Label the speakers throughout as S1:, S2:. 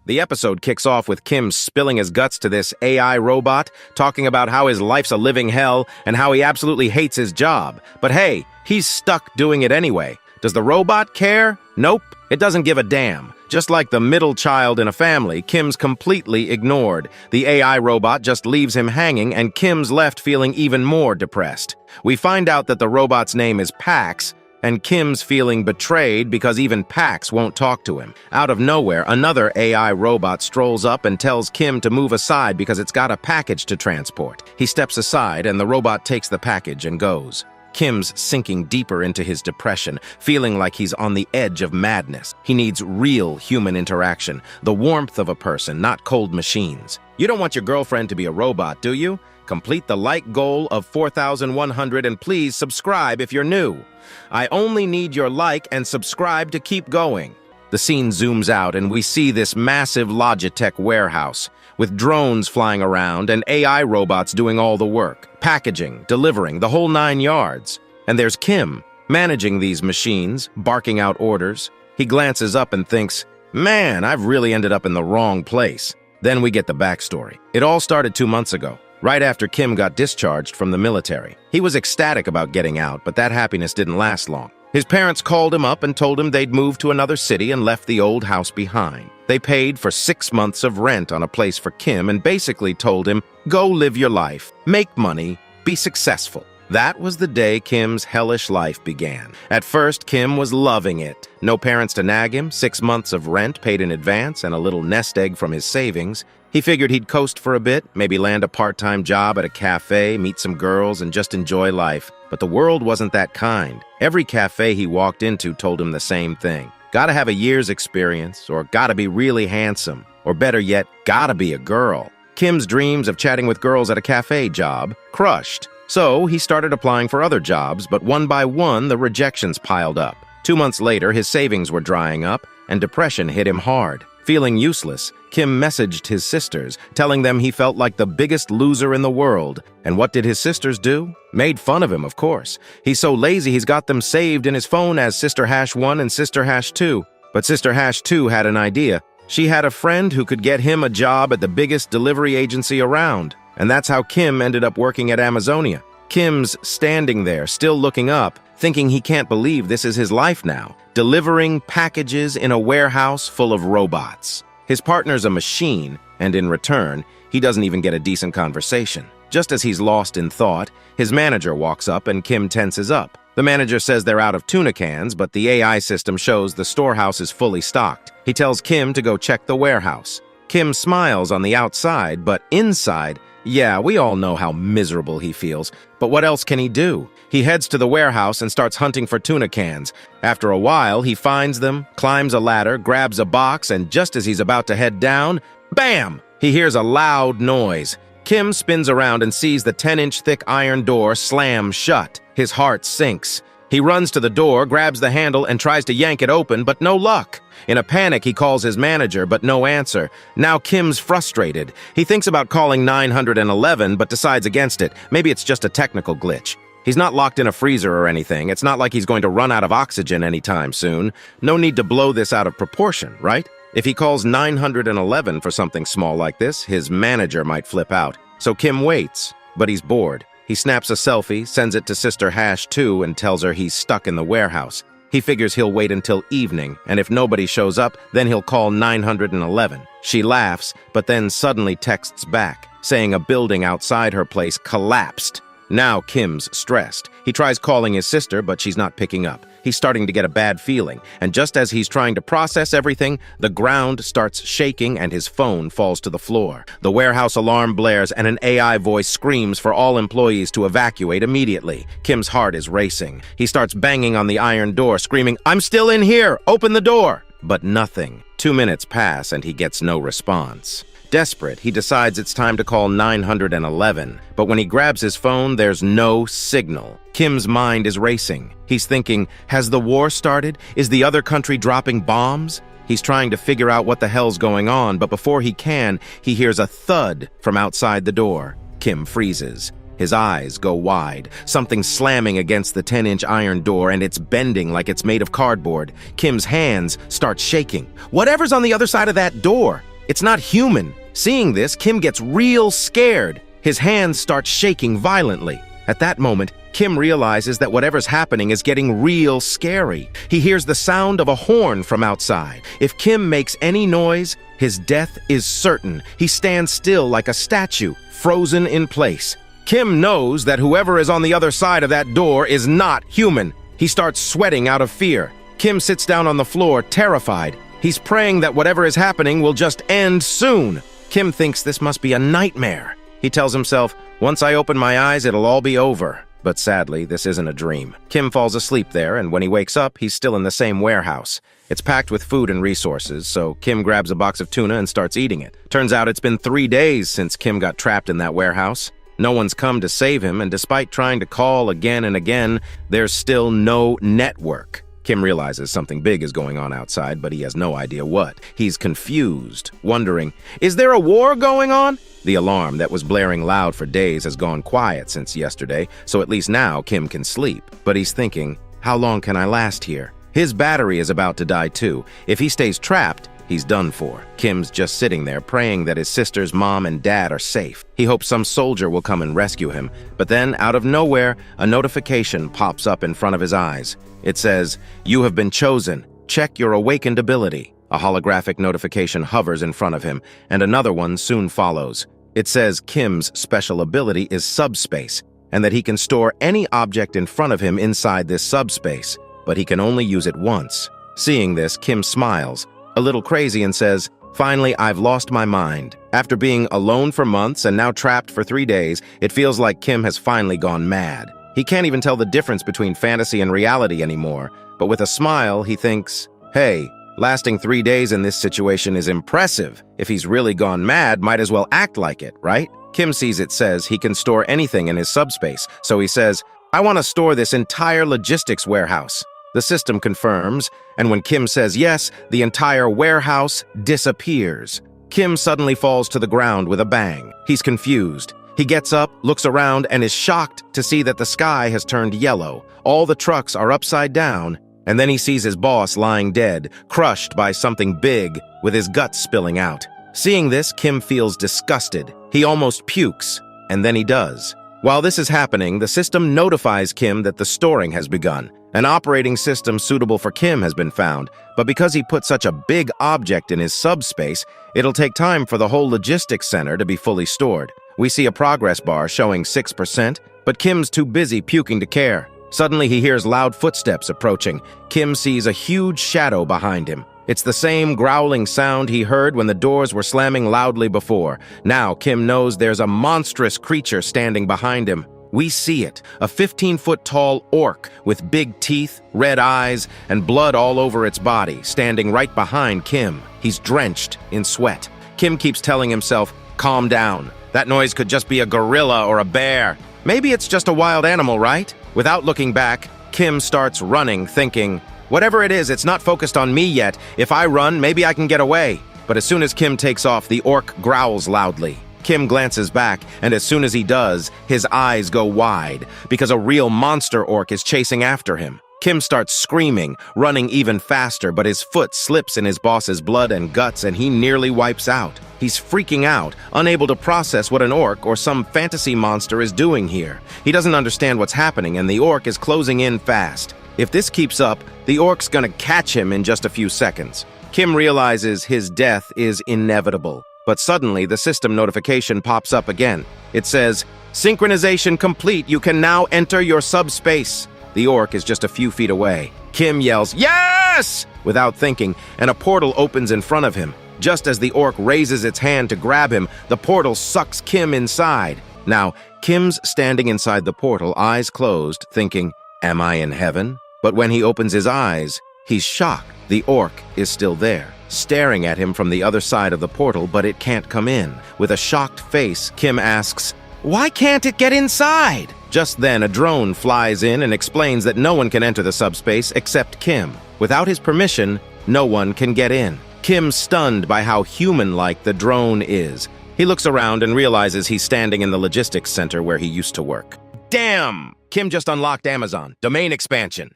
S1: The episode kicks off with Kim spilling his guts to this AI robot, talking about how his life's a living hell and how he absolutely hates his job. But hey, he's stuck doing it anyway. Does the robot care? Nope, it doesn't give a damn. Just like the middle child in a family, Kim's completely ignored. The AI robot just leaves him hanging, and Kim's left feeling even more depressed. We find out that the robot's name is Pax, and Kim's feeling betrayed because even Pax won't talk to him. Out of nowhere, another AI robot strolls up and tells Kim to move aside because it's got a package to transport. He steps aside, and the robot takes the package and goes. Kim's sinking deeper into his depression, feeling like he's on the edge of madness. He needs real human interaction, the warmth of a person, not cold machines. You don't want your girlfriend to be a robot, do you? Complete the like goal of 4,100 and please subscribe if you're new. I only need your like and subscribe to keep going. The scene zooms out and we see this massive Logitech warehouse with drones flying around and AI robots doing all the work, packaging, delivering, the whole 9 yards. And there's Kim, managing these machines, barking out orders. He glances up and thinks, man, I've really ended up in the wrong place. Then we get the backstory. It all started 2 months ago, right after Kim got discharged from the military. He was ecstatic about getting out, but that happiness didn't last long. His parents called him up and told him they'd moved to another city and left the old house behind. They paid for 6 months of rent on a place for Kim and basically told him, go live your life, make money, be successful. That was the day Kim's hellish life began. At first, Kim was loving it. No parents to nag him, 6 months of rent paid in advance, and a little nest egg from his savings. He figured he'd coast for a bit, maybe land a part-time job at a cafe, meet some girls, and just enjoy life. But the world wasn't that kind. Every cafe he walked into told him the same thing. Gotta have a year's experience, or gotta be really handsome, or better yet, gotta be a girl. Kim's dreams of chatting with girls at a cafe job crushed. So he started applying for other jobs, but one by one, the rejections piled up. 2 months later, his savings were drying up, and depression hit him hard. Feeling useless, Kim messaged his sisters, telling them he felt like the biggest loser in the world. And what did his sisters do? Made fun of him, of course. He's so lazy he's got them saved in his phone as Sister Hash 1 and Sister Hash 2. But Sister Hash 2 had an idea. She had a friend who could get him a job at the biggest delivery agency around. And that's how Kim ended up working at Amazonia. Kim's standing there, still looking up, thinking he can't believe this is his life now, delivering packages in a warehouse full of robots. His partner's a machine, and in return, he doesn't even get a decent conversation. Just as he's lost in thought, his manager walks up and Kim tenses up. The manager says they're out of tuna cans, but the AI system shows the storehouse is fully stocked. He tells Kim to go check the warehouse. Kim smiles on the outside, but inside, yeah, we all know how miserable he feels. But what else can he do? He heads to the warehouse and starts hunting for tuna cans. After a while, he finds them, climbs a ladder, grabs a box, and just as he's about to head down, bam! He hears a loud noise. Kim spins around and sees the 10-inch thick iron door slam shut. His heart sinks. He runs to the door, grabs the handle, and tries to yank it open, but no luck. In a panic, he calls his manager, but no answer. Now Kim's frustrated. He thinks about calling 911, but decides against it. Maybe it's just a technical glitch. He's not locked in a freezer or anything. It's not like he's going to run out of oxygen anytime soon. No need to blow this out of proportion, right? If he calls 911 for something small like this, his manager might flip out. So Kim waits, but he's bored. He snaps a selfie, sends it to Sister Hash 2, and tells her he's stuck in the warehouse. He figures he'll wait until evening, and if nobody shows up, then he'll call 911. She laughs, but then suddenly texts back, saying a building outside her place collapsed. Now Kim's stressed. He tries calling his sister, but she's not picking up. He's starting to get a bad feeling, and just as he's trying to process everything, the ground starts shaking and his phone falls to the floor. The warehouse alarm blares and an AI voice screams for all employees to evacuate immediately. Kim's heart is racing. He starts banging on the iron door, screaming, "I'm still in here! Open the door!" But nothing. 2 minutes pass and he gets no response. Desperate, he decides it's time to call 911, but when he grabs his phone, there's no signal. Kim's mind is racing. He's thinking, has the war started? Is the other country dropping bombs? He's trying to figure out what the hell's going on, but before he can, he hears a thud from outside the door. Kim freezes. His eyes go wide, something slamming against the 10-inch iron door, and it's bending like it's made of cardboard. Kim's hands start shaking. Whatever's on the other side of that door? It's not human. Seeing this, Kim gets real scared. His hands start shaking violently. At that moment, Kim realizes that whatever's happening is getting real scary. He hears the sound of a horn from outside. If Kim makes any noise, his death is certain. He stands still like a statue, frozen in place. Kim knows that whoever is on the other side of that door is not human. He starts sweating out of fear. Kim sits down on the floor, terrified. He's praying that whatever is happening will just end soon. Kim thinks this must be a nightmare. He tells himself, once I open my eyes, it'll all be over. But sadly, this isn't a dream. Kim falls asleep there, and when he wakes up, he's still in the same warehouse. It's packed with food and resources, so Kim grabs a box of tuna and starts eating it. Turns out it's been 3 days since Kim got trapped in that warehouse. No one's come to save him, and despite trying to call again and again, there's still no network. Kim realizes something big is going on outside, but he has no idea what. He's confused, wondering, is there a war going on? The alarm that was blaring loud for days has gone quiet since yesterday, so at least now Kim can sleep. But he's thinking, how long can I last here? His battery is about to die too. If he stays trapped, he's done for. Kim's just sitting there praying that his sister's mom and dad are safe. He hopes some soldier will come and rescue him. But then, out of nowhere, a notification pops up in front of his eyes. It says, "You have been chosen. Check your awakened ability." A holographic notification hovers in front of him, and another one soon follows. It says Kim's special ability is subspace, and that he can store any object in front of him inside this subspace, but he can only use it once. Seeing this, Kim smiles, a little crazy, and says, "Finally, I've lost my mind." After being alone for months and now trapped for 3 days, it feels like Kim has finally gone mad. He can't even tell the difference between fantasy and reality anymore, but with a smile, he thinks, hey, lasting 3 days in this situation is impressive. If he's really gone mad, might as well act like it, right? Kim sees it says he can store anything in his subspace, so he says, I want to store this entire logistics warehouse. The system confirms, and when Kim says yes, the entire warehouse disappears. Kim suddenly falls to the ground with a bang. He's confused. He gets up, looks around, and is shocked to see that the sky has turned yellow. All the trucks are upside down, and then he sees his boss lying dead, crushed by something big, with his guts spilling out. Seeing this, Kim feels disgusted. He almost pukes, and then he does. While this is happening, the system notifies Kim that the storing has begun. An operating system suitable for Kim has been found, but because he put such a big object in his subspace, it'll take time for the whole logistics center to be fully stored. We see a progress bar showing 6%, but Kim's too busy puking to care. Suddenly he hears loud footsteps approaching. Kim sees a huge shadow behind him. It's the same growling sound he heard when the doors were slamming loudly before. Now Kim knows there's a monstrous creature standing behind him. We see it, a 15-foot-tall orc with big teeth, red eyes, and blood all over its body, standing right behind Kim. He's drenched in sweat. Kim keeps telling himself, calm down. That noise could just be a gorilla or a bear. Maybe it's just a wild animal, right? Without looking back, Kim starts running, thinking, whatever it is, it's not focused on me yet. If I run, maybe I can get away. But as soon as Kim takes off, the orc growls loudly. Kim glances back, and as soon as he does, his eyes go wide, because a real monster orc is chasing after him. Kim starts screaming, running even faster, but his foot slips in his boss's blood and guts, and he nearly wipes out. He's freaking out, unable to process what an orc or some fantasy monster is doing here. He doesn't understand what's happening, and the orc is closing in fast. If this keeps up, the orc's gonna catch him in just a few seconds. Kim realizes his death is inevitable. But suddenly, the system notification pops up again. It says, synchronization complete, you can now enter your subspace. The orc is just a few feet away. Kim yells, yes! Without thinking, and a portal opens in front of him. Just as the orc raises its hand to grab him, the portal sucks Kim inside. Now, Kim's standing inside the portal, eyes closed, thinking, am I in heaven? But when he opens his eyes, he's shocked. The orc is still there, staring at him from the other side of the portal, but it can't come in. With a shocked face, Kim asks, why can't it get inside? Just then, a drone flies in and explains that no one can enter the subspace except Kim. Without his permission, no one can get in. Kim's stunned by how human-like the drone is. He looks around and realizes he's standing in the logistics center where he used to work. Damn! Kim just unlocked Amazon. Domain expansion.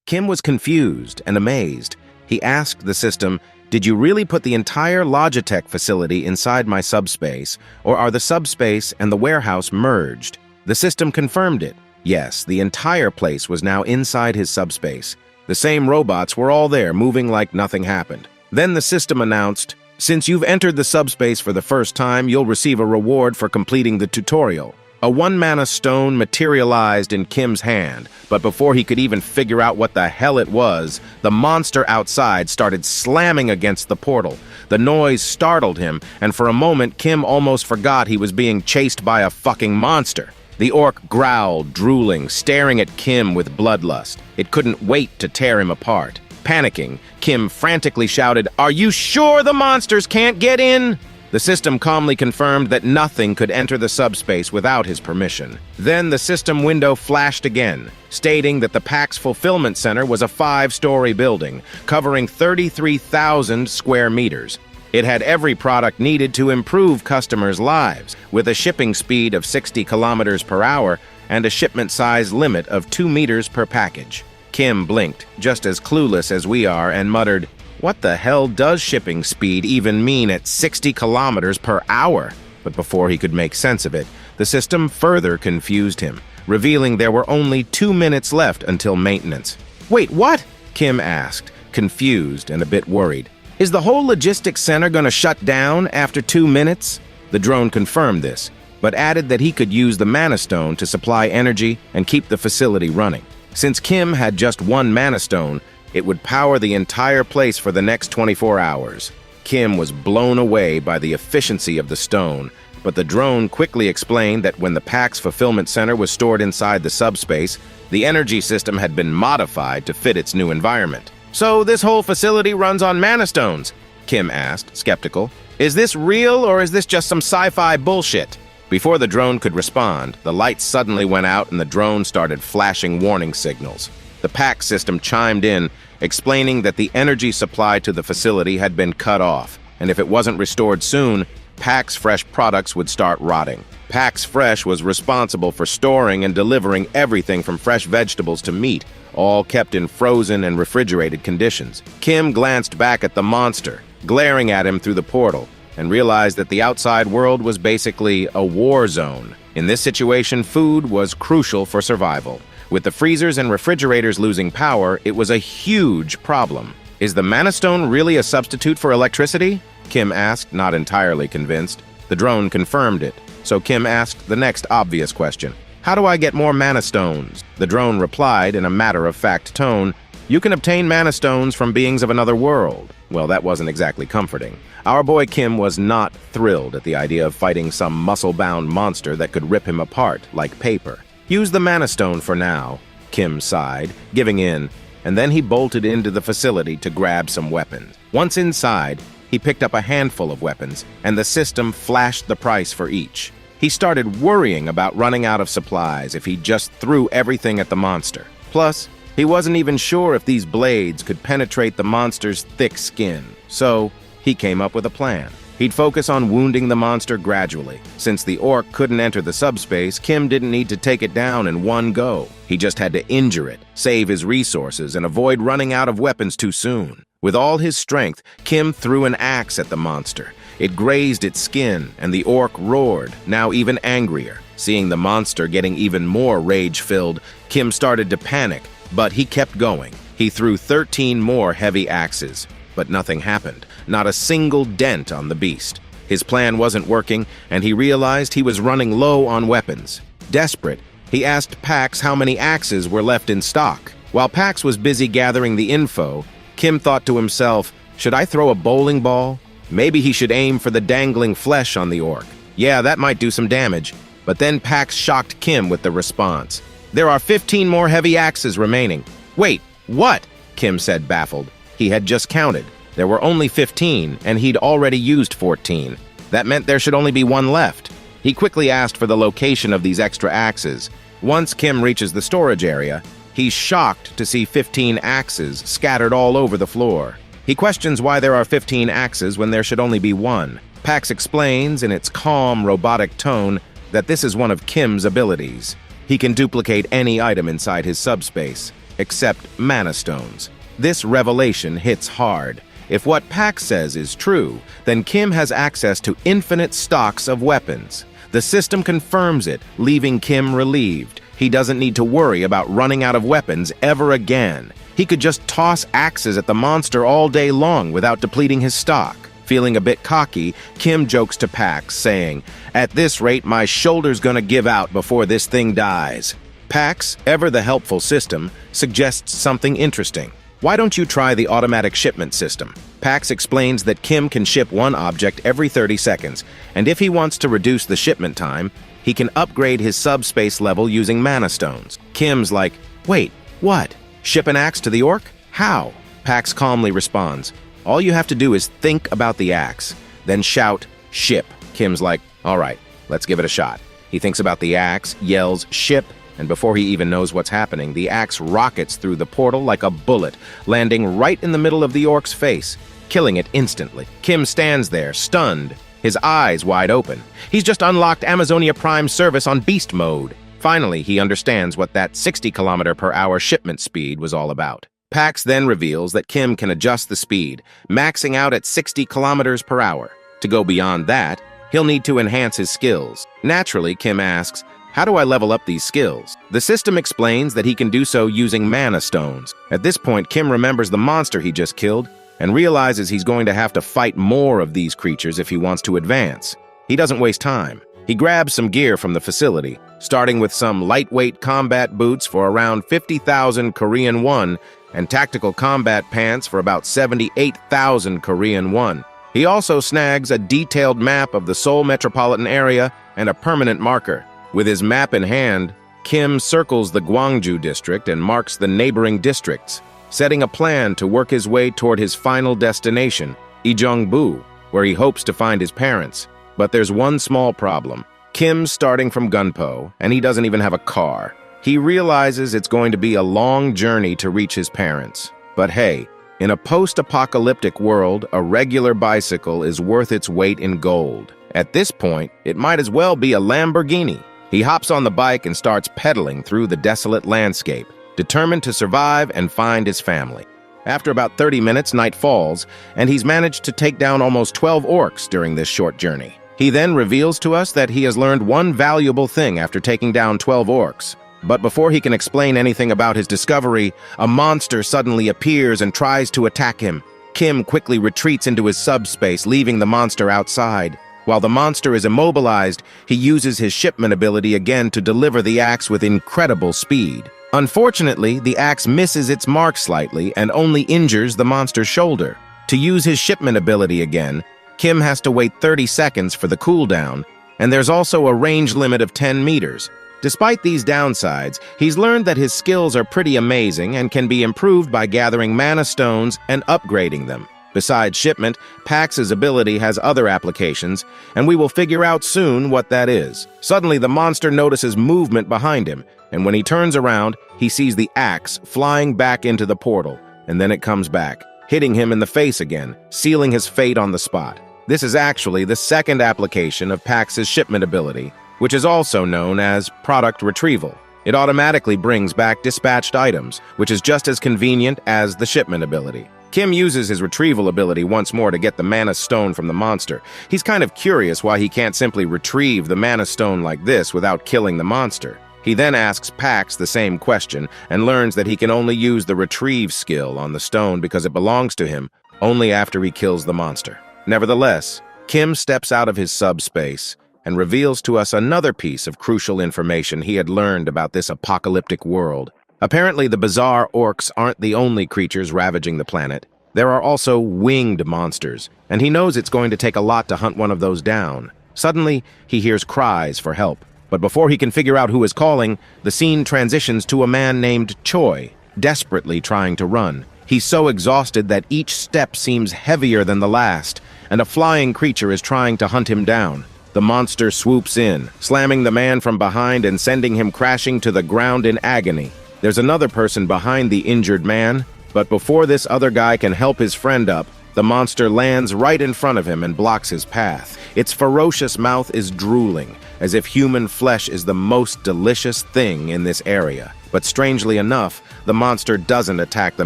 S1: Kim was confused and amazed. He asked the system, Did you really put the entire Logitech facility inside my subspace, or are the subspace and the warehouse merged? The system confirmed it. Yes, the entire place was now inside his subspace. The same robots were all there, moving like nothing happened. Then the system announced, "Since you've entered the subspace for the first time, you'll receive a reward for completing the tutorial." A 1-mana stone materialized in Kim's hand, but before he could even figure out what the hell it was, the monster outside started slamming against the portal. The noise startled him, and for a moment Kim almost forgot he was being chased by a fucking monster. The orc growled, drooling, staring at Kim with bloodlust. It couldn't wait to tear him apart. Panicking, Kim frantically shouted, "Are you sure the monsters can't get in?" The system calmly confirmed that nothing could enter the subspace without his permission. Then the system window flashed again, stating that the PAX Fulfillment Center was a 5-story building, covering 33,000 square meters. It had every product needed to improve customers' lives, with a shipping speed of 60 kilometers per hour and a shipment size limit of 2 meters per package. Kim blinked, just as clueless as we are, and muttered, "What the hell does shipping speed even mean at 60 kilometers per hour?" But before he could make sense of it, the system further confused him, revealing there were only 2 minutes left until maintenance. "Wait, what?" Kim asked, confused and a bit worried. "Is the whole logistics center gonna shut down after 2 minutes?" The drone confirmed this, but added that he could use the mana stone to supply energy and keep the facility running. Since Kim had just 1 mana stone, it would power the entire place for the next 24 hours. Kim was blown away by the efficiency of the stone, but the drone quickly explained that when the PAX Fulfillment Center was stored inside the subspace, the energy system had been modified to fit its new environment. "So this whole facility runs on mana stones?" Kim asked, skeptical. "Is this real or is this just some sci-fi bullshit?" Before the drone could respond, the lights suddenly went out and the drone started flashing warning signals. The PAX system chimed in, explaining that the energy supply to the facility had been cut off, and if it wasn't restored soon, PAX Fresh products would start rotting. PAX Fresh was responsible for storing and delivering everything from fresh vegetables to meat, all kept in frozen and refrigerated conditions. Kim glanced back at the monster, glaring at him through the portal, and realized that the outside world was basically a war zone. In this situation, food was crucial for survival. With the freezers and refrigerators losing power, it was a huge problem. "Is the mana stone really a substitute for electricity?" Kim asked, not entirely convinced. The drone confirmed it, so Kim asked the next obvious question. "How do I get more mana stones?" The drone replied in a matter-of-fact tone, "You can obtain mana stones from beings of another world." Well, that wasn't exactly comforting. Our boy Kim was not thrilled at the idea of fighting some muscle-bound monster that could rip him apart like paper. "Use the mana stone for now," Kim sighed, giving in, and then he bolted into the facility to grab some weapons. Once inside, he picked up a handful of weapons, and the system flashed the price for each. He started worrying about running out of supplies if he just threw everything at the monster. Plus, he wasn't even sure if these blades could penetrate the monster's thick skin, so he came up with a plan. He'd focus on wounding the monster gradually. Since the orc couldn't enter the subspace, Kim didn't need to take it down in one go. He just had to injure it, save his resources, and avoid running out of weapons too soon. With all his strength, Kim threw an axe at the monster. It grazed its skin, and the orc roared, now even angrier. Seeing the monster getting even more rage-filled, Kim started to panic, but he kept going. He threw 13 more heavy axes, but nothing happened. Not a single dent on the beast. His plan wasn't working, and he realized he was running low on weapons. Desperate, he asked Pax how many axes were left in stock. While Pax was busy gathering the info, Kim thought to himself, should I throw a bowling ball? Maybe he should aim for the dangling flesh on the orc. Yeah, that might do some damage. But then Pax shocked Kim with the response. There are 15 more heavy axes remaining. Wait, what? Kim said, baffled. He had just counted. There were only 15, and he'd already used 14. That meant there should only be one left. He quickly asked for the location of these extra axes. Once Kim reaches the storage area, he's shocked to see 15 axes scattered all over the floor. He questions why there are 15 axes when there should only be one. Pax explains in its calm, robotic tone that this is one of Kim's abilities. He can duplicate any item inside his subspace, except mana stones. This revelation hits hard. If what Pax says is true, then Kim has access to infinite stocks of weapons. The system confirms it, leaving Kim relieved. He doesn't need to worry about running out of weapons ever again. He could just toss axes at the monster all day long without depleting his stock. Feeling a bit cocky, Kim jokes to Pax, saying, "At this rate, my shoulder's gonna give out before this thing dies." Pax, ever the helpful system, suggests something interesting. Why don't you try the automatic shipment system? Pax explains that Kim can ship one object every 30 seconds, and if he wants to reduce the shipment time, he can upgrade his subspace level using mana stones. Kim's like, "Wait, what? Ship an axe to the orc? How?" Pax calmly responds, "All you have to do is think about the axe, then shout, 'Ship.'" Kim's like, "All right, let's give it a shot." He thinks about the axe, yells, "Ship," and before he even knows what's happening, the axe rockets through the portal like a bullet, landing right in the middle of the orc's face, killing it instantly. Kim stands there, stunned, his eyes wide open. He's just unlocked Amazonia Prime service on beast mode. Finally, he understands what that 60-kilometer-per-hour shipment speed was all about. Pax then reveals that Kim can adjust the speed, maxing out at 60 kilometers per hour. To go beyond that, he'll need to enhance his skills. Naturally, Kim asks, "How do I level up these skills?" The system explains that he can do so using mana stones. At this point, Kim remembers the monster he just killed and realizes he's going to have to fight more of these creatures if he wants to advance. He doesn't waste time. He grabs some gear from the facility, starting with some lightweight combat boots for around 50,000 Korean won and tactical combat pants for about 78,000 Korean won. He also snags a detailed map of the Seoul metropolitan area and a permanent marker. With his map in hand, Kim circles the Gwangju district and marks the neighboring districts, setting a plan to work his way toward his final destination, Ijeongbu, where he hopes to find his parents. But there's one small problem. Kim's starting from Gunpo, and he doesn't even have a car. He realizes it's going to be a long journey to reach his parents. But hey, in a post-apocalyptic world, a regular bicycle is worth its weight in gold. At this point, it might as well be a Lamborghini. He hops on the bike and starts pedaling through the desolate landscape, determined to survive and find his family. After about 30 minutes, night falls, and he's managed to take down almost 12 orcs during this short journey. He then reveals to us that he has learned one valuable thing after taking down 12 orcs. But before he can explain anything about his discovery, a monster suddenly appears and tries to attack him. Kim quickly retreats into his subspace, leaving the monster outside. While the monster is immobilized, he uses his shipment ability again to deliver the axe with incredible speed. Unfortunately, the axe misses its mark slightly and only injures the monster's shoulder. To use his shipment ability again, Kim has to wait 30 seconds for the cooldown, and there's also a range limit of 10 meters. Despite these downsides, he's learned that his skills are pretty amazing and can be improved by gathering mana stones and upgrading them. Besides shipment, Pax's ability has other applications, and we will figure out soon what that is. Suddenly, the monster notices movement behind him, and when he turns around, he sees the axe flying back into the portal, and then it comes back, hitting him in the face again, sealing his fate on the spot. This is actually the second application of Pax's shipment ability, which is also known as product retrieval. It automatically brings back dispatched items, which is just as convenient as the shipment ability. Kim uses his retrieval ability once more to get the mana stone from the monster. He's kind of curious why he can't simply retrieve the mana stone like this without killing the monster. He then asks Pax the same question and learns that he can only use the retrieve skill on the stone because it belongs to him only after he kills the monster. Nevertheless, Kim steps out of his subspace and reveals to us another piece of crucial information he had learned about this apocalyptic world. Apparently, the bizarre orcs aren't the only creatures ravaging the planet. There are also winged monsters, and he knows it's going to take a lot to hunt one of those down. Suddenly, he hears cries for help. But before he can figure out who is calling, the scene transitions to a man named Choi, desperately trying to run. He's so exhausted that each step seems heavier than the last, and a flying creature is trying to hunt him down. The monster swoops in, slamming the man from behind and sending him crashing to the ground in agony. There's another person behind the injured man, but before this other guy can help his friend up, the monster lands right in front of him and blocks his path. Its ferocious mouth is drooling, as if human flesh is the most delicious thing in this area. But strangely enough, the monster doesn't attack the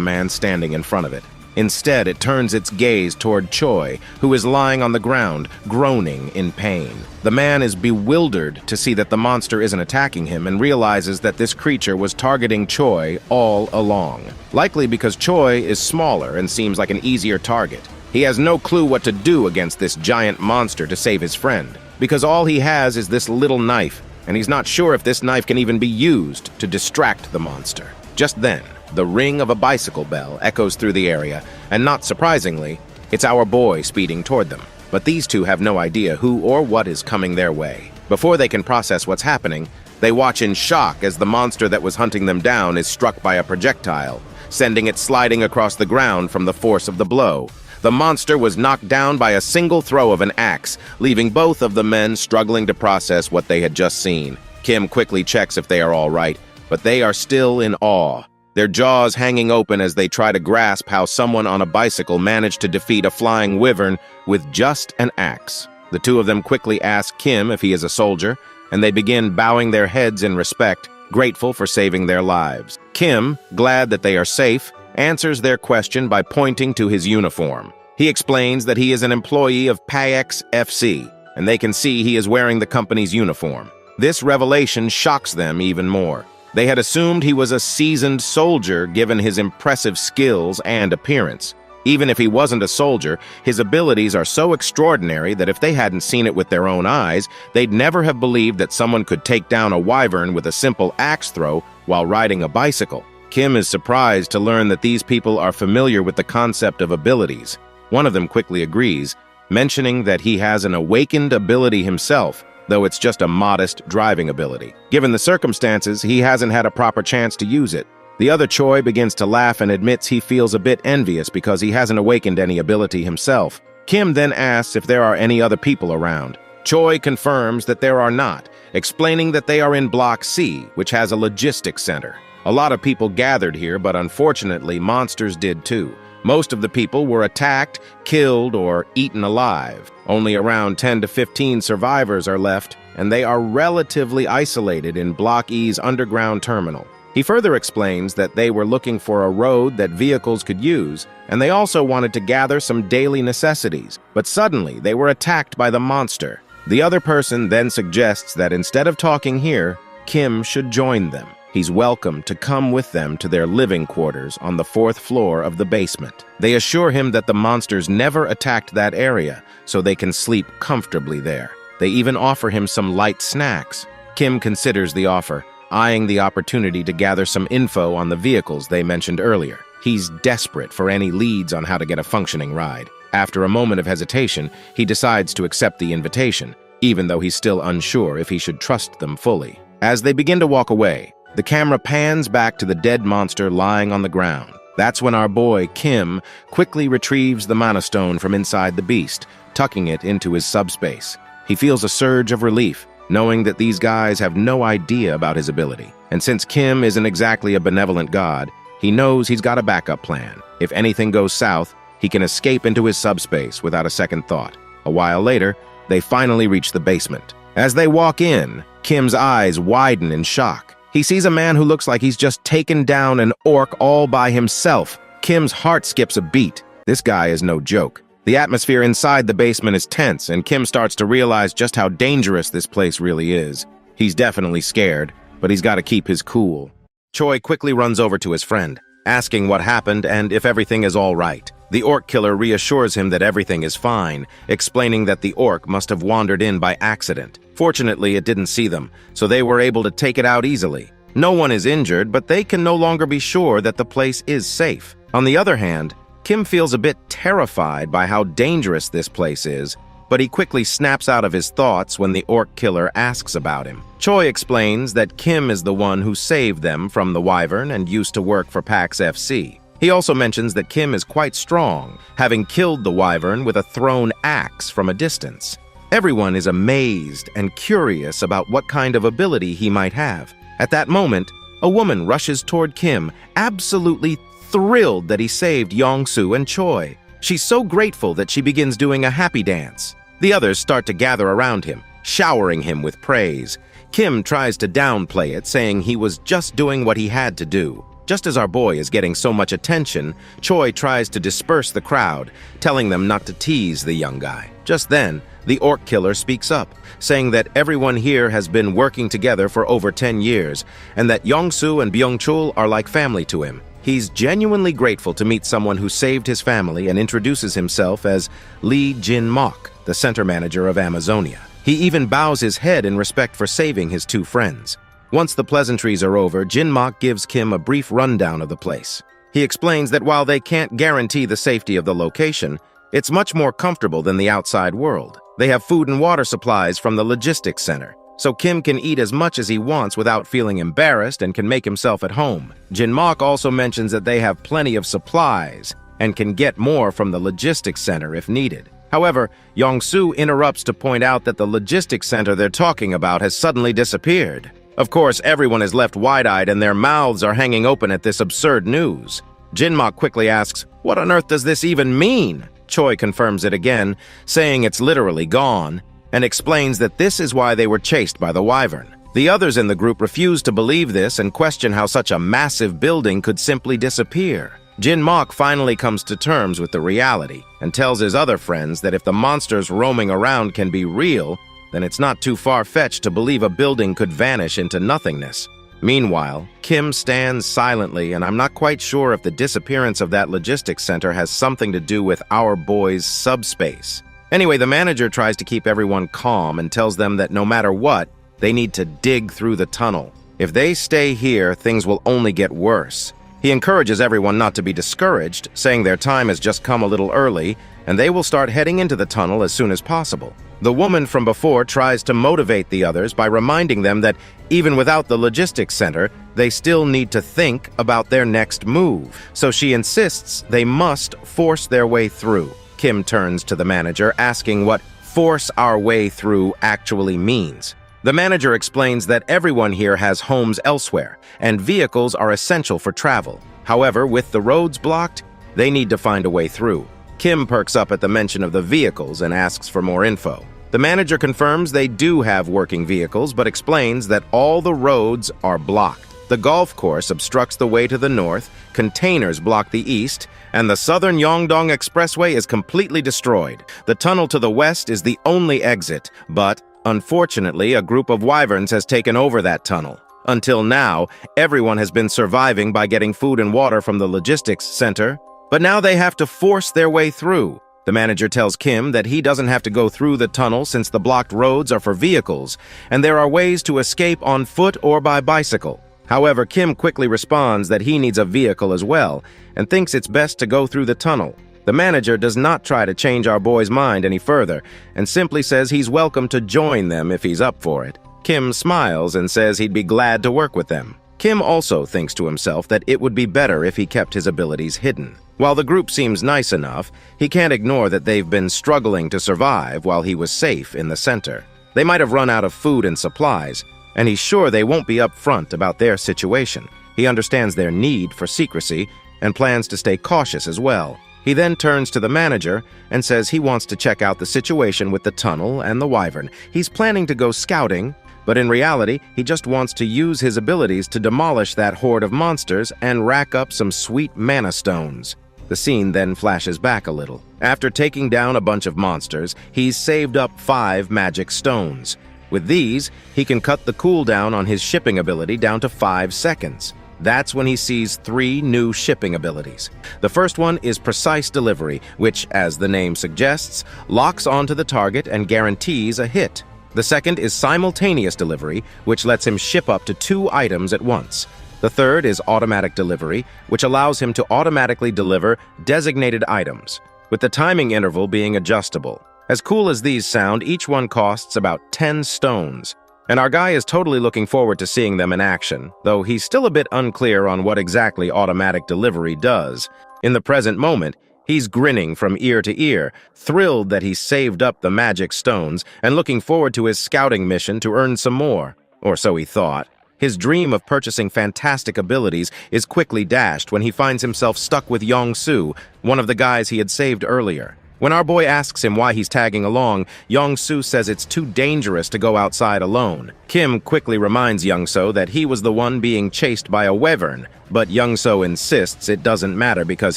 S1: man standing in front of it. Instead, it turns its gaze toward Choi, who is lying on the ground, groaning in pain. The man is bewildered to see that the monster isn't attacking him and realizes that this creature was targeting Choi all along. Likely because Choi is smaller and seems like an easier target. He has no clue what to do against this giant monster to save his friend, because all he has is this little knife, and he's not sure if this knife can even be used to distract the monster. Just then, the ring of a bicycle bell echoes through the area, and not surprisingly, it's our boy speeding toward them. But these two have no idea who or what is coming their way. Before they can process what's happening, they watch in shock as the monster that was hunting them down is struck by a projectile, sending it sliding across the ground from the force of the blow. The monster was knocked down by a single throw of an axe, leaving both of the men struggling to process what they had just seen. Kim quickly checks if they are all right, but they are still in awe, their jaws hanging open as they try to grasp how someone on a bicycle managed to defeat a flying wyvern with just an axe. The two of them quickly ask Kim if he is a soldier, and they begin bowing their heads in respect, grateful for saving their lives. Kim, glad that they are safe, answers their question by pointing to his uniform. He explains that he is an employee of Payex FC, and they can see he is wearing the company's uniform. This revelation shocks them even more. They had assumed he was a seasoned soldier given his impressive skills and appearance. Even if he wasn't a soldier, his abilities are so extraordinary that if they hadn't seen it with their own eyes, they'd never have believed that someone could take down a wyvern with a simple axe throw while riding a bicycle. Kim is surprised to learn that these people are familiar with the concept of abilities. One of them quickly agrees, mentioning that he has an awakened ability himself, though it's just a modest driving ability. Given the circumstances, he hasn't had a proper chance to use it. The other Choi begins to laugh and admits he feels a bit envious because he hasn't awakened any ability himself. Kim then asks if there are any other people around. Choi confirms that there are not, explaining that they are in Block C, which has a logistics center. A lot of people gathered here, but unfortunately, monsters did too. Most of the people were attacked, killed, or eaten alive. Only around 10 to 15 survivors are left, and they are relatively isolated in Block E's underground terminal. He further explains that they were looking for a road that vehicles could use, and they also wanted to gather some daily necessities. But suddenly, they were attacked by the monster. The other person then suggests that instead of talking here, Kim should join them. He's welcome to come with them to their living quarters on the 4th floor of the basement. They assure him that the monsters never attacked that area, so they can sleep comfortably there. They even offer him some light snacks. Kim considers the offer, eyeing the opportunity to gather some info on the vehicles they mentioned earlier. He's desperate for any leads on how to get a functioning ride. After a moment of hesitation, he decides to accept the invitation, even though he's still unsure if he should trust them fully. As they begin to walk away, the camera pans back to the dead monster lying on the ground. That's when our boy, Kim, quickly retrieves the mana stone from inside the beast, tucking it into his subspace. He feels a surge of relief, knowing that these guys have no idea about his ability. And since Kim isn't exactly a benevolent god, he knows he's got a backup plan. If anything goes south, he can escape into his subspace without a second thought. A while later, they finally reach the basement. As they walk in, Kim's eyes widen in shock. He sees a man who looks like he's just taken down an orc all by himself. Kim's heart skips a beat. This guy is no joke. The atmosphere inside the basement is tense, and Kim starts to realize just how dangerous this place really is. He's definitely scared, but he's got to keep his cool. Choi quickly runs over to his friend, asking what happened and if everything is all right. The orc killer reassures him that everything is fine, explaining that the orc must have wandered in by accident. Fortunately, it didn't see them, so they were able to take it out easily. No one is injured, but they can no longer be sure that the place is safe. On the other hand, Kim feels a bit terrified by how dangerous this place is, but he quickly snaps out of his thoughts when the orc killer asks about him. Choi explains that Kim is the one who saved them from the wyvern and used to work for PAX FC. He also mentions that Kim is quite strong, having killed the wyvern with a thrown axe from a distance. Everyone is amazed and curious about what kind of ability he might have. At that moment, a woman rushes toward Kim, absolutely thrilled that he saved Yongsu and Choi. She's so grateful that she begins doing a happy dance. The others start to gather around him, showering him with praise. Kim tries to downplay it, saying he was just doing what he had to do. Just as our boy is getting so much attention, Choi tries to disperse the crowd, telling them not to tease the young guy. Just then, the orc killer speaks up, saying that everyone here has been working together for over 10 years, and that Yongsu and Byung-chul are like family to him. He's genuinely grateful to meet someone who saved his family and introduces himself as Lee Jin-mok, the center manager of Amazonia. He even bows his head in respect for saving his two friends. Once the pleasantries are over, Jin-mok gives Kim a brief rundown of the place. He explains that while they can't guarantee the safety of the location, it's much more comfortable than the outside world. They have food and water supplies from the logistics center, so Kim can eat as much as he wants without feeling embarrassed and can make himself at home. Jin-mok also mentions that they have plenty of supplies and can get more from the logistics center if needed. However, Yong-soo interrupts to point out that the logistics center they're talking about has suddenly disappeared. Of course, everyone is left wide-eyed and their mouths are hanging open at this absurd news. Jin-mok quickly asks, "What on earth does this even mean?" Choi confirms it again, saying it's literally gone, and explains that this is why they were chased by the wyvern. The others in the group refuse to believe this and question how such a massive building could simply disappear. Jin-mok finally comes to terms with the reality and tells his other friends that if the monsters roaming around can be real, then it's not too far-fetched to believe a building could vanish into nothingness. Meanwhile, Kim stands silently, and I'm not quite sure if the disappearance of that logistics center has something to do with our boy's subspace. Anyway, the manager tries to keep everyone calm and tells them that no matter what, they need to dig through the tunnel. If they stay here, things will only get worse. He encourages everyone not to be discouraged, saying their time has just come a little early, and they will start heading into the tunnel as soon as possible. The woman from before tries to motivate the others by reminding them that even without the logistics center, they still need to think about their next move. So she insists they must force their way through. Kim turns to the manager, asking what "force our way through" actually means. The manager explains that everyone here has homes elsewhere, and vehicles are essential for travel. However, with the roads blocked, they need to find a way through. Kim perks up at the mention of the vehicles and asks for more info. The manager confirms they do have working vehicles, but explains that all the roads are blocked. The golf course obstructs the way to the north, containers block the east, and the southern Yongdong Expressway is completely destroyed. The tunnel to the west is the only exit, but unfortunately, a group of wyverns has taken over that tunnel. Until now, everyone has been surviving by getting food and water from the logistics center, but now they have to force their way through. The manager tells Kim that he doesn't have to go through the tunnel since the blocked roads are for vehicles, and there are ways to escape on foot or by bicycle. However, Kim quickly responds that he needs a vehicle as well, and thinks it's best to go through the tunnel. The manager does not try to change our boy's mind any further, and simply says he's welcome to join them if he's up for it. Kim smiles and says he'd be glad to work with them. Kim also thinks to himself that it would be better if he kept his abilities hidden. While the group seems nice enough, he can't ignore that they've been struggling to survive while he was safe in the center. They might have run out of food and supplies, and he's sure they won't be upfront about their situation. He understands their need for secrecy and plans to stay cautious as well. He then turns to the manager and says he wants to check out the situation with the tunnel and the wyvern. He's planning to go scouting, but in reality, he just wants to use his abilities to demolish that horde of monsters and rack up some sweet mana stones. The scene then flashes back a little. After taking down a bunch of monsters, he's saved up 5 magic stones. With these, he can cut the cooldown on his shipping ability down to 5 seconds. That's when he sees 3 new shipping abilities. The first one is Precise Delivery, which, as the name suggests, locks onto the target and guarantees a hit. The second is Simultaneous Delivery, which lets him ship up to 2 items at once. The third is Automatic Delivery, which allows him to automatically deliver designated items, with the timing interval being adjustable. As cool as these sound, each one costs about 10 stones. And our guy is totally looking forward to seeing them in action, though he's still a bit unclear on what exactly automatic delivery does. In the present moment, he's grinning from ear to ear, thrilled that he saved up the magic stones and looking forward to his scouting mission to earn some more. Or so he thought. His dream of purchasing fantastic abilities is quickly dashed when he finds himself stuck with Yong-soo, one of the guys he had saved earlier. When our boy asks him why he's tagging along, Young-soo says it's too dangerous to go outside alone. Kim quickly reminds Young-soo that he was the one being chased by a wyvern, but Young-soo insists it doesn't matter because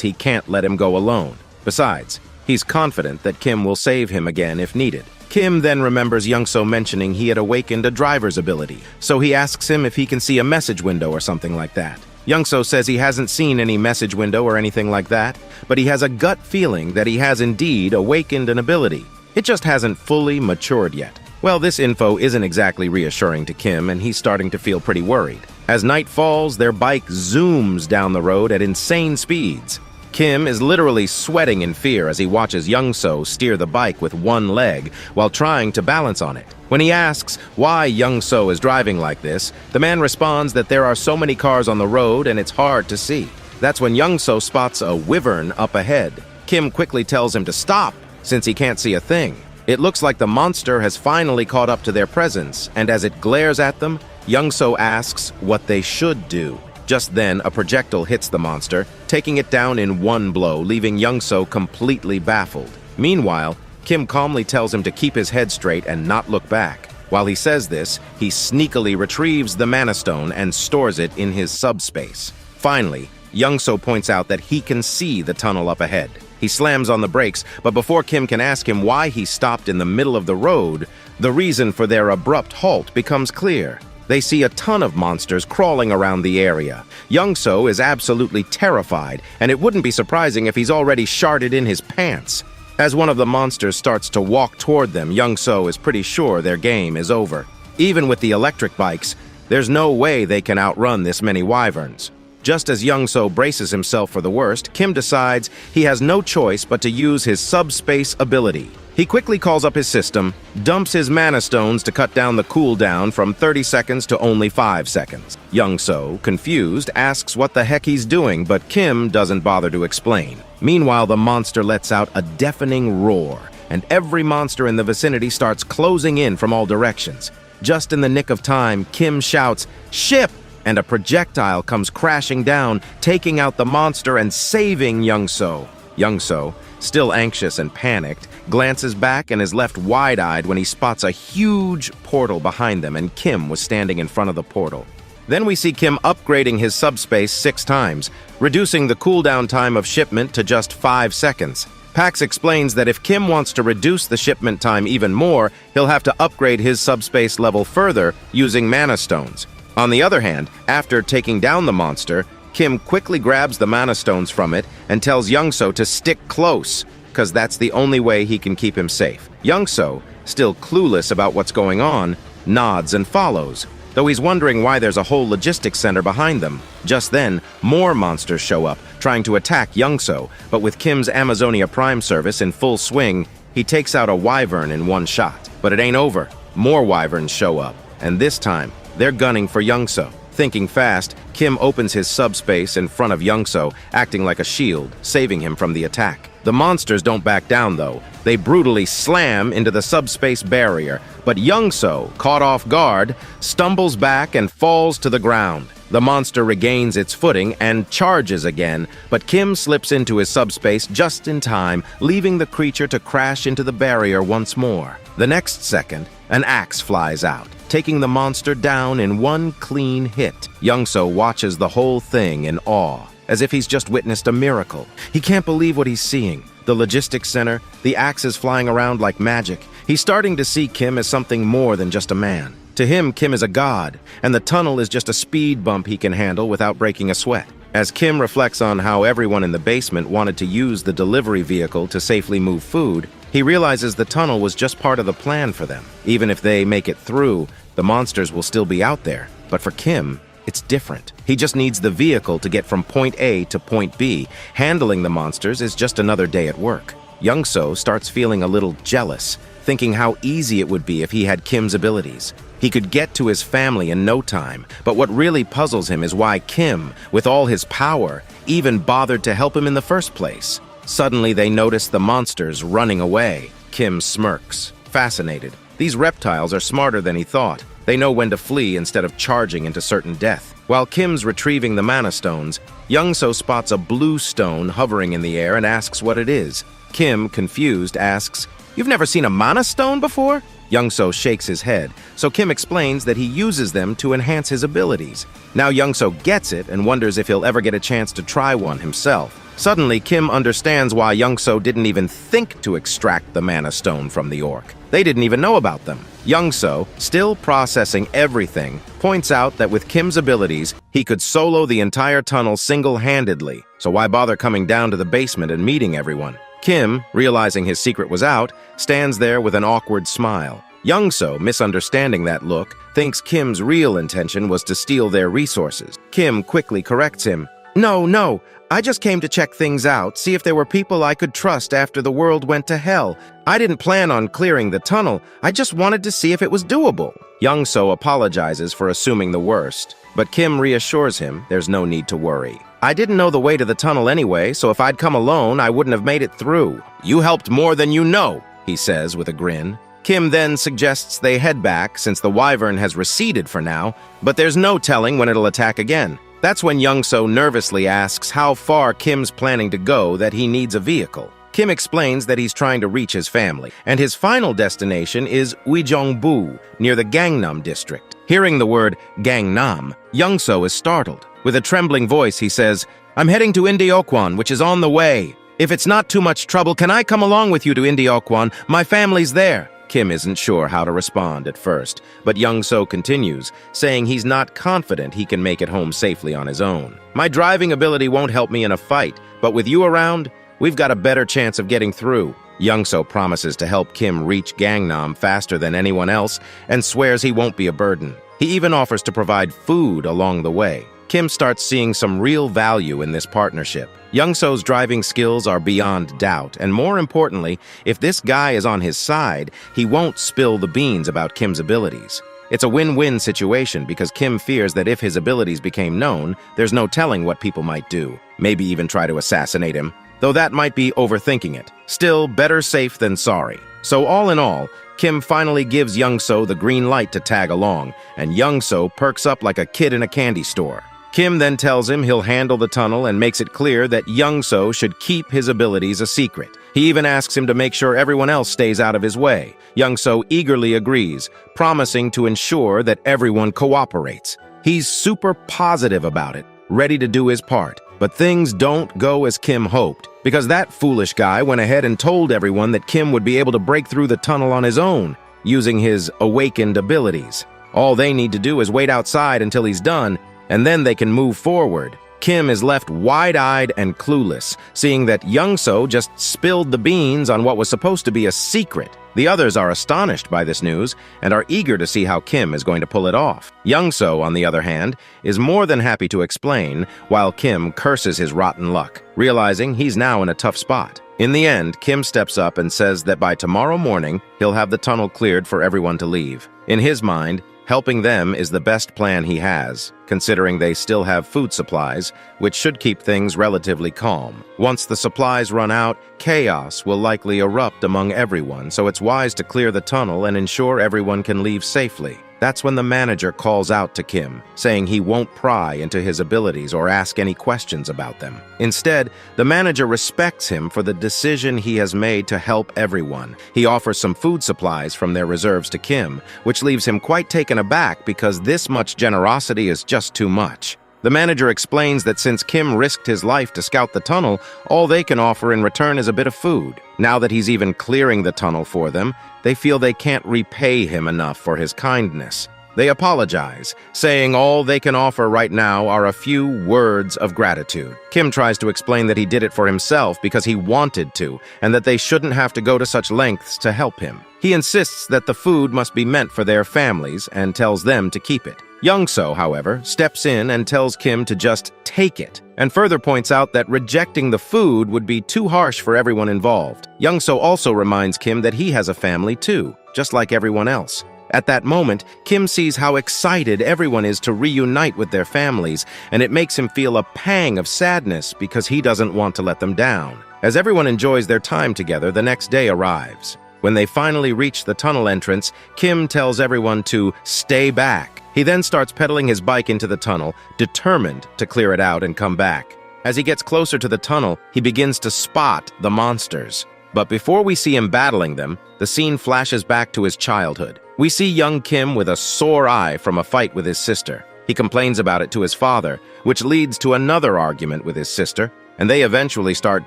S1: he can't let him go alone. Besides, he's confident that Kim will save him again if needed. Kim then remembers Young-soo mentioning he had awakened a driver's ability, so he asks him if he can see a message window or something like that. Young-soo says he hasn't seen any message window or anything like that, but he has a gut feeling that he has indeed awakened an ability. It just hasn't fully matured yet. Well, this info isn't exactly reassuring to Kim, and he's starting to feel pretty worried. As night falls, their bike zooms down the road at insane speeds. Kim is literally sweating in fear as he watches Young-soo steer the bike with one leg while trying to balance on it. When he asks why Young-soo is driving like this, the man responds that there are so many cars on the road and it's hard to see. That's when Young-soo spots a wyvern up ahead. Kim quickly tells him to stop since he can't see a thing. It looks like the monster has finally caught up to their presence, and as it glares at them, Young-soo asks what they should do. Just then, a projectile hits the monster, taking it down in one blow, leaving Young-soo completely baffled. Meanwhile, Kim calmly tells him to keep his head straight and not look back. While he says this, he sneakily retrieves the mana stone and stores it in his subspace. Finally, Young-soo points out that he can see the tunnel up ahead. He slams on the brakes, but before Kim can ask him why he stopped in the middle of the road, the reason for their abrupt halt becomes clear. They see a ton of monsters crawling around the area. Young-soo is absolutely terrified, and it wouldn't be surprising if he's already sharted in his pants. As one of the monsters starts to walk toward them, Young-soo is pretty sure their game is over. Even with the electric bikes, there's no way they can outrun this many wyverns. Just as Young-soo braces himself for the worst, Kim decides he has no choice but to use his subspace ability. He quickly calls up his system, dumps his mana stones to cut down the cooldown from 30 seconds to only 5 seconds. Young-soo, confused, asks what the heck he's doing, but Kim doesn't bother to explain. Meanwhile, the monster lets out a deafening roar, and every monster in the vicinity starts closing in from all directions. Just in the nick of time, Kim shouts, "Ship!" and a projectile comes crashing down, taking out the monster and saving Young-soo. Young-soo, still anxious and panicked, glances back and is left wide-eyed when he spots a huge portal behind them, and Kim was standing in front of the portal. Then we see Kim upgrading his subspace 6 times, reducing the cooldown time of shipment to just 5 seconds. Pax explains that if Kim wants to reduce the shipment time even more, he'll have to upgrade his subspace level further using mana stones. On the other hand, after taking down the monster, Kim quickly grabs the mana stones from it and tells Young-soo to stick close, because that's the only way he can keep him safe. Young-soo, still clueless about what's going on, nods and follows, though he's wondering why there's a whole logistics center behind them. Just then, more monsters show up, trying to attack Young-soo, but with Kim's Amazonia Prime service in full swing, he takes out a wyvern in one shot. But it ain't over. More wyverns show up, and this time, they're gunning for Young-soo. Thinking fast, Kim opens his subspace in front of Young-soo, acting like a shield, saving him from the attack. The monsters don't back down, though. They brutally slam into the subspace barrier, but Young-soo, caught off guard, stumbles back and falls to the ground. The monster regains its footing and charges again, but Kim slips into his subspace just in time, leaving the creature to crash into the barrier once more. The next second, an axe flies out, taking the monster down in one clean hit. Young-soo watches the whole thing in awe, as if he's just witnessed a miracle. He can't believe what he's seeing. The logistics center, the axes flying around like magic. He's starting to see Kim as something more than just a man. To him, Kim is a god, and the tunnel is just a speed bump he can handle without breaking a sweat. As Kim reflects on how everyone in the basement wanted to use the delivery vehicle to safely move food, he realizes the tunnel was just part of the plan for them. Even if they make it through, the monsters will still be out there. But for Kim, it's different. He just needs the vehicle to get from point A to point B. Handling the monsters is just another day at work. Young-soo starts feeling a little jealous, thinking how easy it would be if he had Kim's abilities. He could get to his family in no time, but what really puzzles him is why Kim, with all his power, even bothered to help him in the first place. Suddenly they notice the monsters running away. Kim smirks, fascinated. These reptiles are smarter than he thought. They know when to flee instead of charging into certain death. While Kim's retrieving the mana stones, Young-soo spots a blue stone hovering in the air and asks what it is. Kim, confused, asks, "You've never seen a mana stone before?" Youngso shakes his head, so Kim explains that he uses them to enhance his abilities. Now Youngso gets it and wonders if he'll ever get a chance to try one himself. Suddenly, Kim understands why Youngso didn't even think to extract the mana stone from the orc. They didn't even know about them. Youngso, still processing everything, points out that with Kim's abilities, he could solo the entire tunnel single-handedly, so why bother coming down to the basement and meeting everyone? Kim, realizing his secret was out, stands there with an awkward smile. Youngso, misunderstanding that look, thinks Kim's real intention was to steal their resources. Kim quickly corrects him. No, I just came to check things out, see if there were people I could trust after the world went to hell. I didn't plan on clearing the tunnel, I just wanted to see if it was doable." Youngso apologizes for assuming the worst, but Kim reassures him there's no need to worry. "I didn't know the way to the tunnel anyway, so if I'd come alone, I wouldn't have made it through." "You helped more than you know," he says with a grin. Kim then suggests they head back since the wyvern has receded for now, but there's no telling when it'll attack again. That's when Youngso nervously asks how far Kim's planning to go that he needs a vehicle. Kim explains that he's trying to reach his family, and his final destination is Uijeongbu, near the Gangnam district. Hearing the word Gangnam, Youngso is startled. With a trembling voice, he says, "I'm heading to Indeokwan, which is on the way. If it's not too much trouble, can I come along with you to Indeokwan? My family's there." Kim isn't sure how to respond at first, but Youngso continues, saying he's not confident he can make it home safely on his own. "My driving ability won't help me in a fight, but with you around, we've got a better chance of getting through." Youngso promises to help Kim reach Gangnam faster than anyone else and swears he won't be a burden. He even offers to provide food along the way. Kim starts seeing some real value in this partnership. Youngso's driving skills are beyond doubt, and more importantly, if this guy is on his side, he won't spill the beans about Kim's abilities. It's a win-win situation because Kim fears that if his abilities became known, there's no telling what people might do, maybe even try to assassinate him, though that might be overthinking it. Still, better safe than sorry. So all in all, Kim finally gives Youngso the green light to tag along, and Youngso perks up like a kid in a candy store. Kim then tells him he'll handle the tunnel and makes it clear that Youngso should keep his abilities a secret. He even asks him to make sure everyone else stays out of his way. Youngso eagerly agrees, promising to ensure that everyone cooperates. He's super positive about it, ready to do his part. But things don't go as Kim hoped, because that foolish guy went ahead and told everyone that Kim would be able to break through the tunnel on his own, using his awakened abilities. All they need to do is wait outside until he's done, and then they can move forward. Kim is left wide-eyed and clueless, seeing that Youngso just spilled the beans on what was supposed to be a secret. The others are astonished by this news and are eager to see how Kim is going to pull it off. Youngso, on the other hand, is more than happy to explain, while Kim curses his rotten luck, realizing he's now in a tough spot. In the end, Kim steps up and says that by tomorrow morning, he'll have the tunnel cleared for everyone to leave. In his mind, helping them is the best plan he has, considering they still have food supplies, which should keep things relatively calm. Once the supplies run out, chaos will likely erupt among everyone, so it's wise to clear the tunnel and ensure everyone can leave safely. That's when the manager calls out to Kim, saying he won't pry into his abilities or ask any questions about them. Instead, the manager respects him for the decision he has made to help everyone. He offers some food supplies from their reserves to Kim, which leaves him quite taken aback because this much generosity is just too much. The manager explains that since Kim risked his life to scout the tunnel, all they can offer in return is a bit of food. Now that he's even clearing the tunnel for them, they feel they can't repay him enough for his kindness. They apologize, saying all they can offer right now are a few words of gratitude. Kim tries to explain that he did it for himself because he wanted to, and that they shouldn't have to go to such lengths to help him. He insists that the food must be meant for their families and tells them to keep it. Youngso, however, steps in and tells Kim to just take it, and further points out that rejecting the food would be too harsh for everyone involved. Youngso also reminds Kim that he has a family too, just like everyone else. At that moment, Kim sees how excited everyone is to reunite with their families, and it makes him feel a pang of sadness because he doesn't want to let them down. As everyone enjoys their time together, the next day arrives. When they finally reach the tunnel entrance, Kim tells everyone to stay back. He then starts pedaling his bike into the tunnel, determined to clear it out and come back. As he gets closer to the tunnel, he begins to spot the monsters. But before we see him battling them, the scene flashes back to his childhood. We see young Kim with a sore eye from a fight with his sister. He complains about it to his father, which leads to another argument with his sister, and they eventually start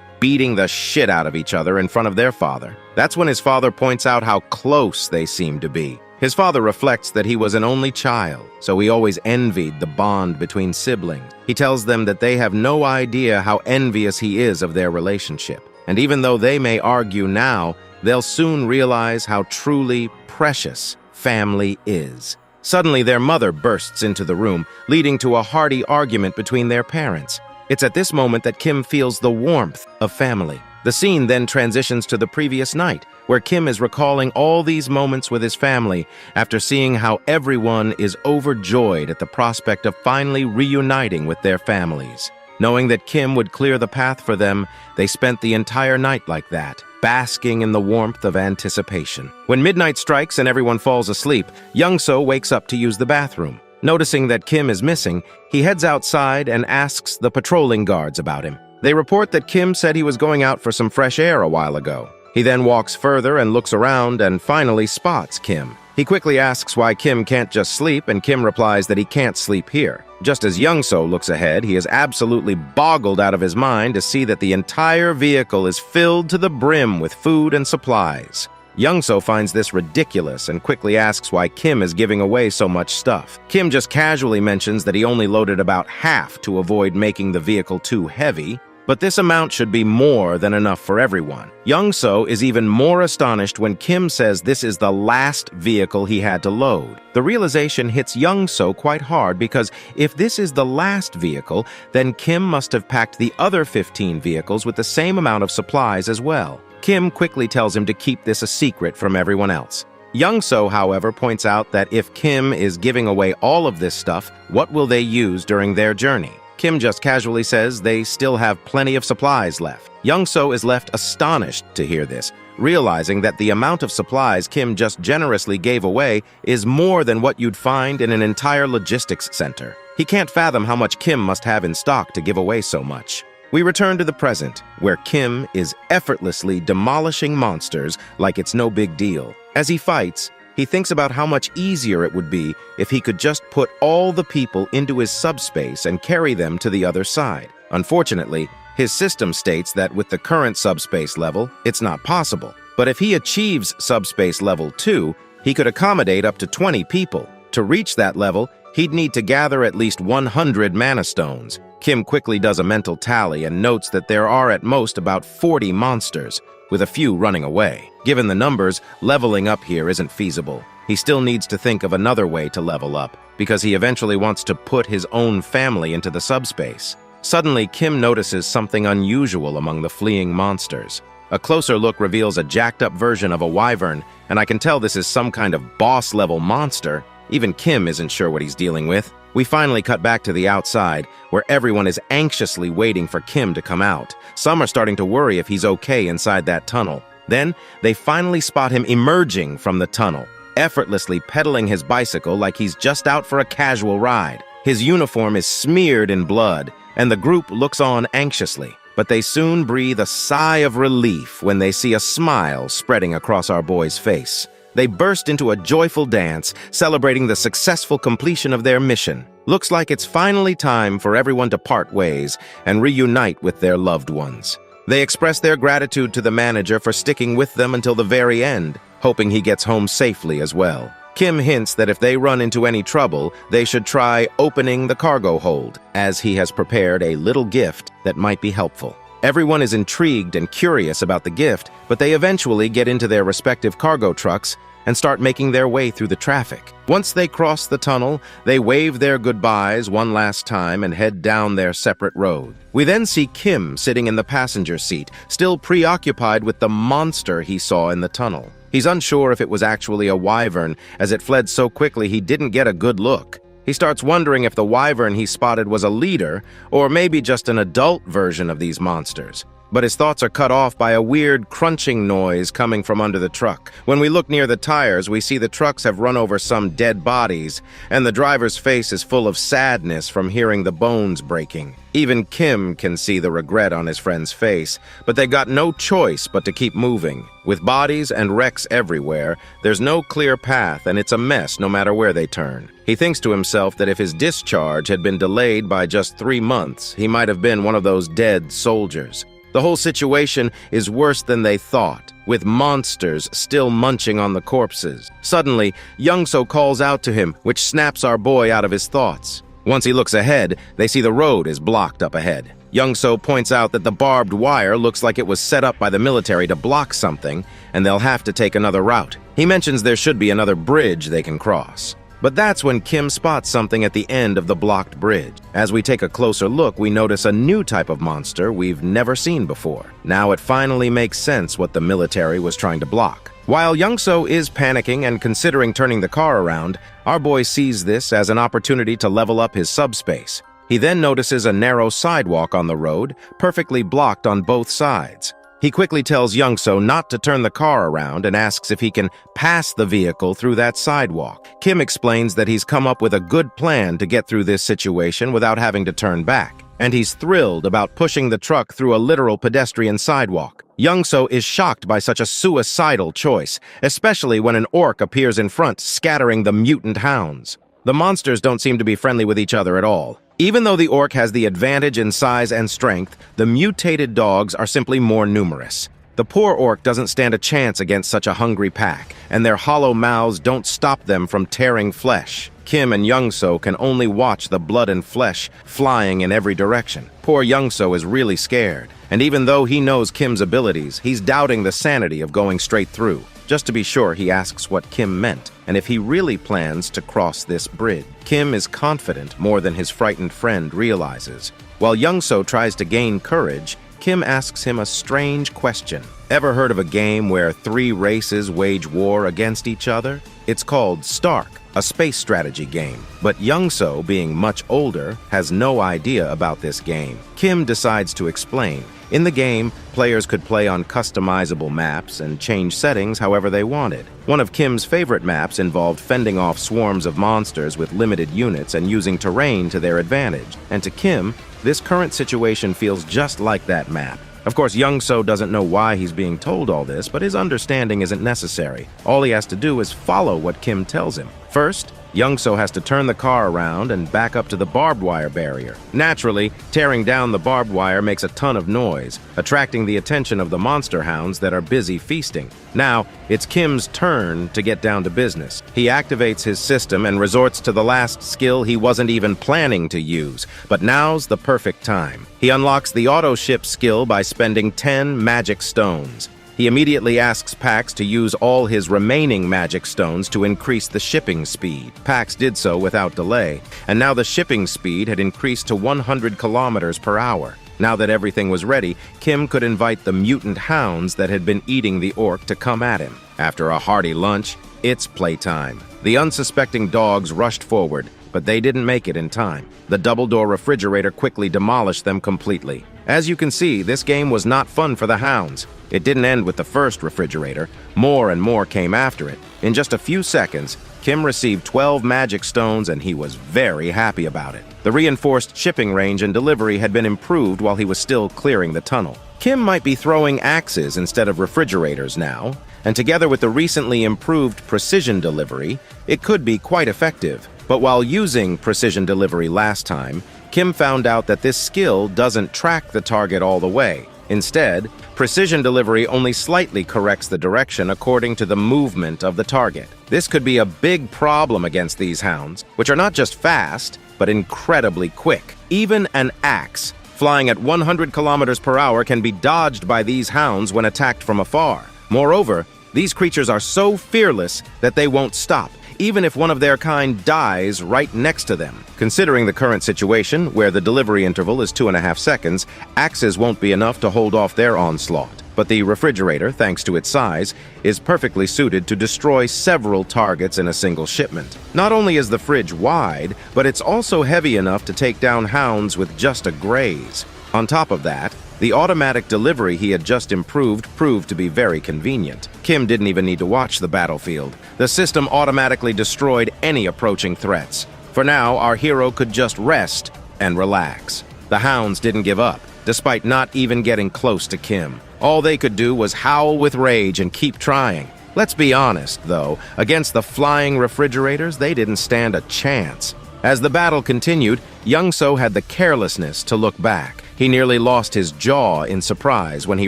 S1: beating the shit out of each other in front of their father. That's when his father points out how close they seem to be. His father reflects that he was an only child, so he always envied the bond between siblings. He tells them that they have no idea how envious he is of their relationship. And even though they may argue now, they'll soon realize how truly precious family is. Suddenly, their mother bursts into the room, leading to a hearty argument between their parents. It's at this moment that Kim feels the warmth of family. The scene then transitions to the previous night, where Kim is recalling all these moments with his family after seeing how everyone is overjoyed at the prospect of finally reuniting with their families. Knowing that Kim would clear the path for them, they spent the entire night like that, basking in the warmth of anticipation. When midnight strikes and everyone falls asleep, Young-so wakes up to use the bathroom. Noticing that Kim is missing, he heads outside and asks the patrolling guards about him. They report that Kim said he was going out for some fresh air a while ago. He then walks further and looks around and finally spots Kim. He quickly asks why Kim can't just sleep, and Kim replies that he can't sleep here. Just as Young-so looks ahead, he is absolutely boggled out of his mind to see that the entire vehicle is filled to the brim with food and supplies. Young-so finds this ridiculous and quickly asks why Kim is giving away so much stuff. Kim just casually mentions that he only loaded about half to avoid making the vehicle too heavy, but this amount should be more than enough for everyone. Young-so is even more astonished when Kim says this is the last vehicle he had to load. The realization hits Young-so quite hard because if this is the last vehicle, then Kim must have packed the other 15 vehicles with the same amount of supplies as well. Kim quickly tells him to keep this a secret from everyone else. Young-so, however, points out that if Kim is giving away all of this stuff, what will they use during their journey? Kim just casually says they still have plenty of supplies left. Young-so is left astonished to hear this, realizing that the amount of supplies Kim just generously gave away is more than what you'd find in an entire logistics center. He can't fathom how much Kim must have in stock to give away so much. We return to the present, where Kim is effortlessly demolishing monsters like it's no big deal. As he fights, he thinks about how much easier it would be if he could just put all the people into his subspace and carry them to the other side. Unfortunately, his system states that with the current subspace level, it's not possible. But if he achieves subspace level 2, he could accommodate up to 20 people. To reach that level, he'd need to gather at least 100 mana stones. Kim quickly does a mental tally and notes that there are at most about 40 monsters, with a few running away. Given the numbers, leveling up here isn't feasible. He still needs to think of another way to level up, because he eventually wants to put his own family into the subspace. Suddenly, Kim notices something unusual among the fleeing monsters. A closer look reveals a jacked-up version of a wyvern, and I can tell this is some kind of boss-level monster. Even Kim isn't sure what he's dealing with. We finally cut back to the outside, where everyone is anxiously waiting for Kim to come out. Some are starting to worry if he's okay inside that tunnel. Then, they finally spot him emerging from the tunnel, effortlessly pedaling his bicycle like he's just out for a casual ride. His uniform is smeared in blood, and the group looks on anxiously. But they soon breathe a sigh of relief when they see a smile spreading across our boy's face. They burst into a joyful dance, celebrating the successful completion of their mission. Looks like it's finally time for everyone to part ways and reunite with their loved ones. They express their gratitude to the manager for sticking with them until the very end, hoping he gets home safely as well. Kim hints that if they run into any trouble, they should try opening the cargo hold, as he has prepared a little gift that might be helpful. Everyone is intrigued and curious about the gift, but they eventually get into their respective cargo trucks and start making their way through the traffic. Once they cross the tunnel, they wave their goodbyes one last time and head down their separate road. We then see Kim sitting in the passenger seat, still preoccupied with the monster he saw in the tunnel. He's unsure if it was actually a wyvern, as it fled so quickly he didn't get a good look. He starts wondering if the wyvern he spotted was a leader, or maybe just an adult version of these monsters. But his thoughts are cut off by a weird crunching noise coming from under the truck. When we look near the tires, we see the trucks have run over some dead bodies, and the driver's face is full of sadness from hearing the bones breaking. Even Kim can see the regret on his friend's face, but they got no choice but to keep moving. With bodies and wrecks everywhere, there's no clear path, and it's a mess no matter where they turn. He thinks to himself that if his discharge had been delayed by just 3 months, he might have been one of those dead soldiers. The whole situation is worse than they thought, with monsters still munching on the corpses. Suddenly, Young-so calls out to him, which snaps our boy out of his thoughts. Once he looks ahead, they see the road is blocked up ahead. Young-so points out that the barbed wire looks like it was set up by the military to block something, and they'll have to take another route. He mentions there should be another bridge they can cross. But that's when Kim spots something at the end of the blocked bridge. As we take a closer look, we notice a new type of monster we've never seen before. Now it finally makes sense what the military was trying to block. While Young-so is panicking and considering turning the car around, our boy sees this as an opportunity to level up his subspace. He then notices a narrow sidewalk on the road, perfectly blocked on both sides. He quickly tells Young-so not to turn the car around and asks if he can pass the vehicle through that sidewalk. Kim explains that he's come up with a good plan to get through this situation without having to turn back, and he's thrilled about pushing the truck through a literal pedestrian sidewalk. Young-so is shocked by such a suicidal choice, especially when an orc appears in front, scattering the mutant hounds. The monsters don't seem to be friendly with each other at all. Even though the orc has the advantage in size and strength, the mutated dogs are simply more numerous. The poor orc doesn't stand a chance against such a hungry pack, and their hollow mouths don't stop them from tearing flesh. Kim and Young-so can only watch the blood and flesh flying in every direction. Poor Young-so is really scared, and even though he knows Kim's abilities, he's doubting the sanity of going straight through. Just to be sure, he asks what Kim meant, and if he really plans to cross this bridge. Kim is confident more than his frightened friend realizes. While Young-so tries to gain courage, Kim asks him a strange question. Ever heard of a game where 3 races wage war against each other? It's called Stark, a space strategy game. But Young-so, being much older, has no idea about this game. Kim decides to explain. In the game, players could play on customizable maps and change settings however they wanted. One of Kim's favorite maps involved fending off swarms of monsters with limited units and using terrain to their advantage. And to Kim, this current situation feels just like that map. Of course, Young-so doesn't know why he's being told all this, but his understanding isn't necessary. All he has to do is follow what Kim tells him. First, Young-so has to turn the car around and back up to the barbed wire barrier. Naturally, tearing down the barbed wire makes a ton of noise, attracting the attention of the monster hounds that are busy feasting. Now, it's Kim's turn to get down to business. He activates his system and resorts to the last skill he wasn't even planning to use, but now's the perfect time. He unlocks the auto ship skill by spending 10 magic stones. He immediately asks Pax to use all his remaining magic stones to increase the shipping speed. Pax did so without delay, and now the shipping speed had increased to 100 kilometers per hour. Now that everything was ready, Kim could invite the mutant hounds that had been eating the orc to come at him. After a hearty lunch, it's playtime. The unsuspecting dogs rushed forward, but they didn't make it in time. The double-door refrigerator quickly demolished them completely. As you can see, this game was not fun for the hounds. It didn't end with the first refrigerator. More and more came after it. In just a few seconds, Kim received 12 magic stones, and he was very happy about it. The reinforced shipping range and delivery had been improved while he was still clearing the tunnel. Kim might be throwing axes instead of refrigerators now, and together with the recently improved precision delivery, it could be quite effective. But while using precision delivery last time, Kim found out that this skill doesn't track the target all the way. Instead, precision delivery only slightly corrects the direction according to the movement of the target. This could be a big problem against these hounds, which are not just fast, but incredibly quick. Even an axe, flying at 100 kilometers per hour, can be dodged by these hounds when attacked from afar. Moreover, these creatures are so fearless that they won't stop, even if one of their kind dies right next to them. Considering the current situation, where the delivery interval is 2.5 seconds, axes won't be enough to hold off their onslaught. But the refrigerator, thanks to its size, is perfectly suited to destroy several targets in a single shipment. Not only is the fridge wide, but it's also heavy enough to take down hounds with just a graze. On top of that, The automatic delivery he had just improved proved to be very convenient. Kim didn't even need to watch the battlefield. The system automatically destroyed any approaching threats. For now, our hero could just rest and relax. The hounds didn't give up, despite not even getting close to Kim. All they could do was howl with rage and keep trying. Let's be honest, though, against the flying refrigerators, they didn't stand a chance. As the battle continued, Young-So had the carelessness to look back. He nearly lost his jaw in surprise when he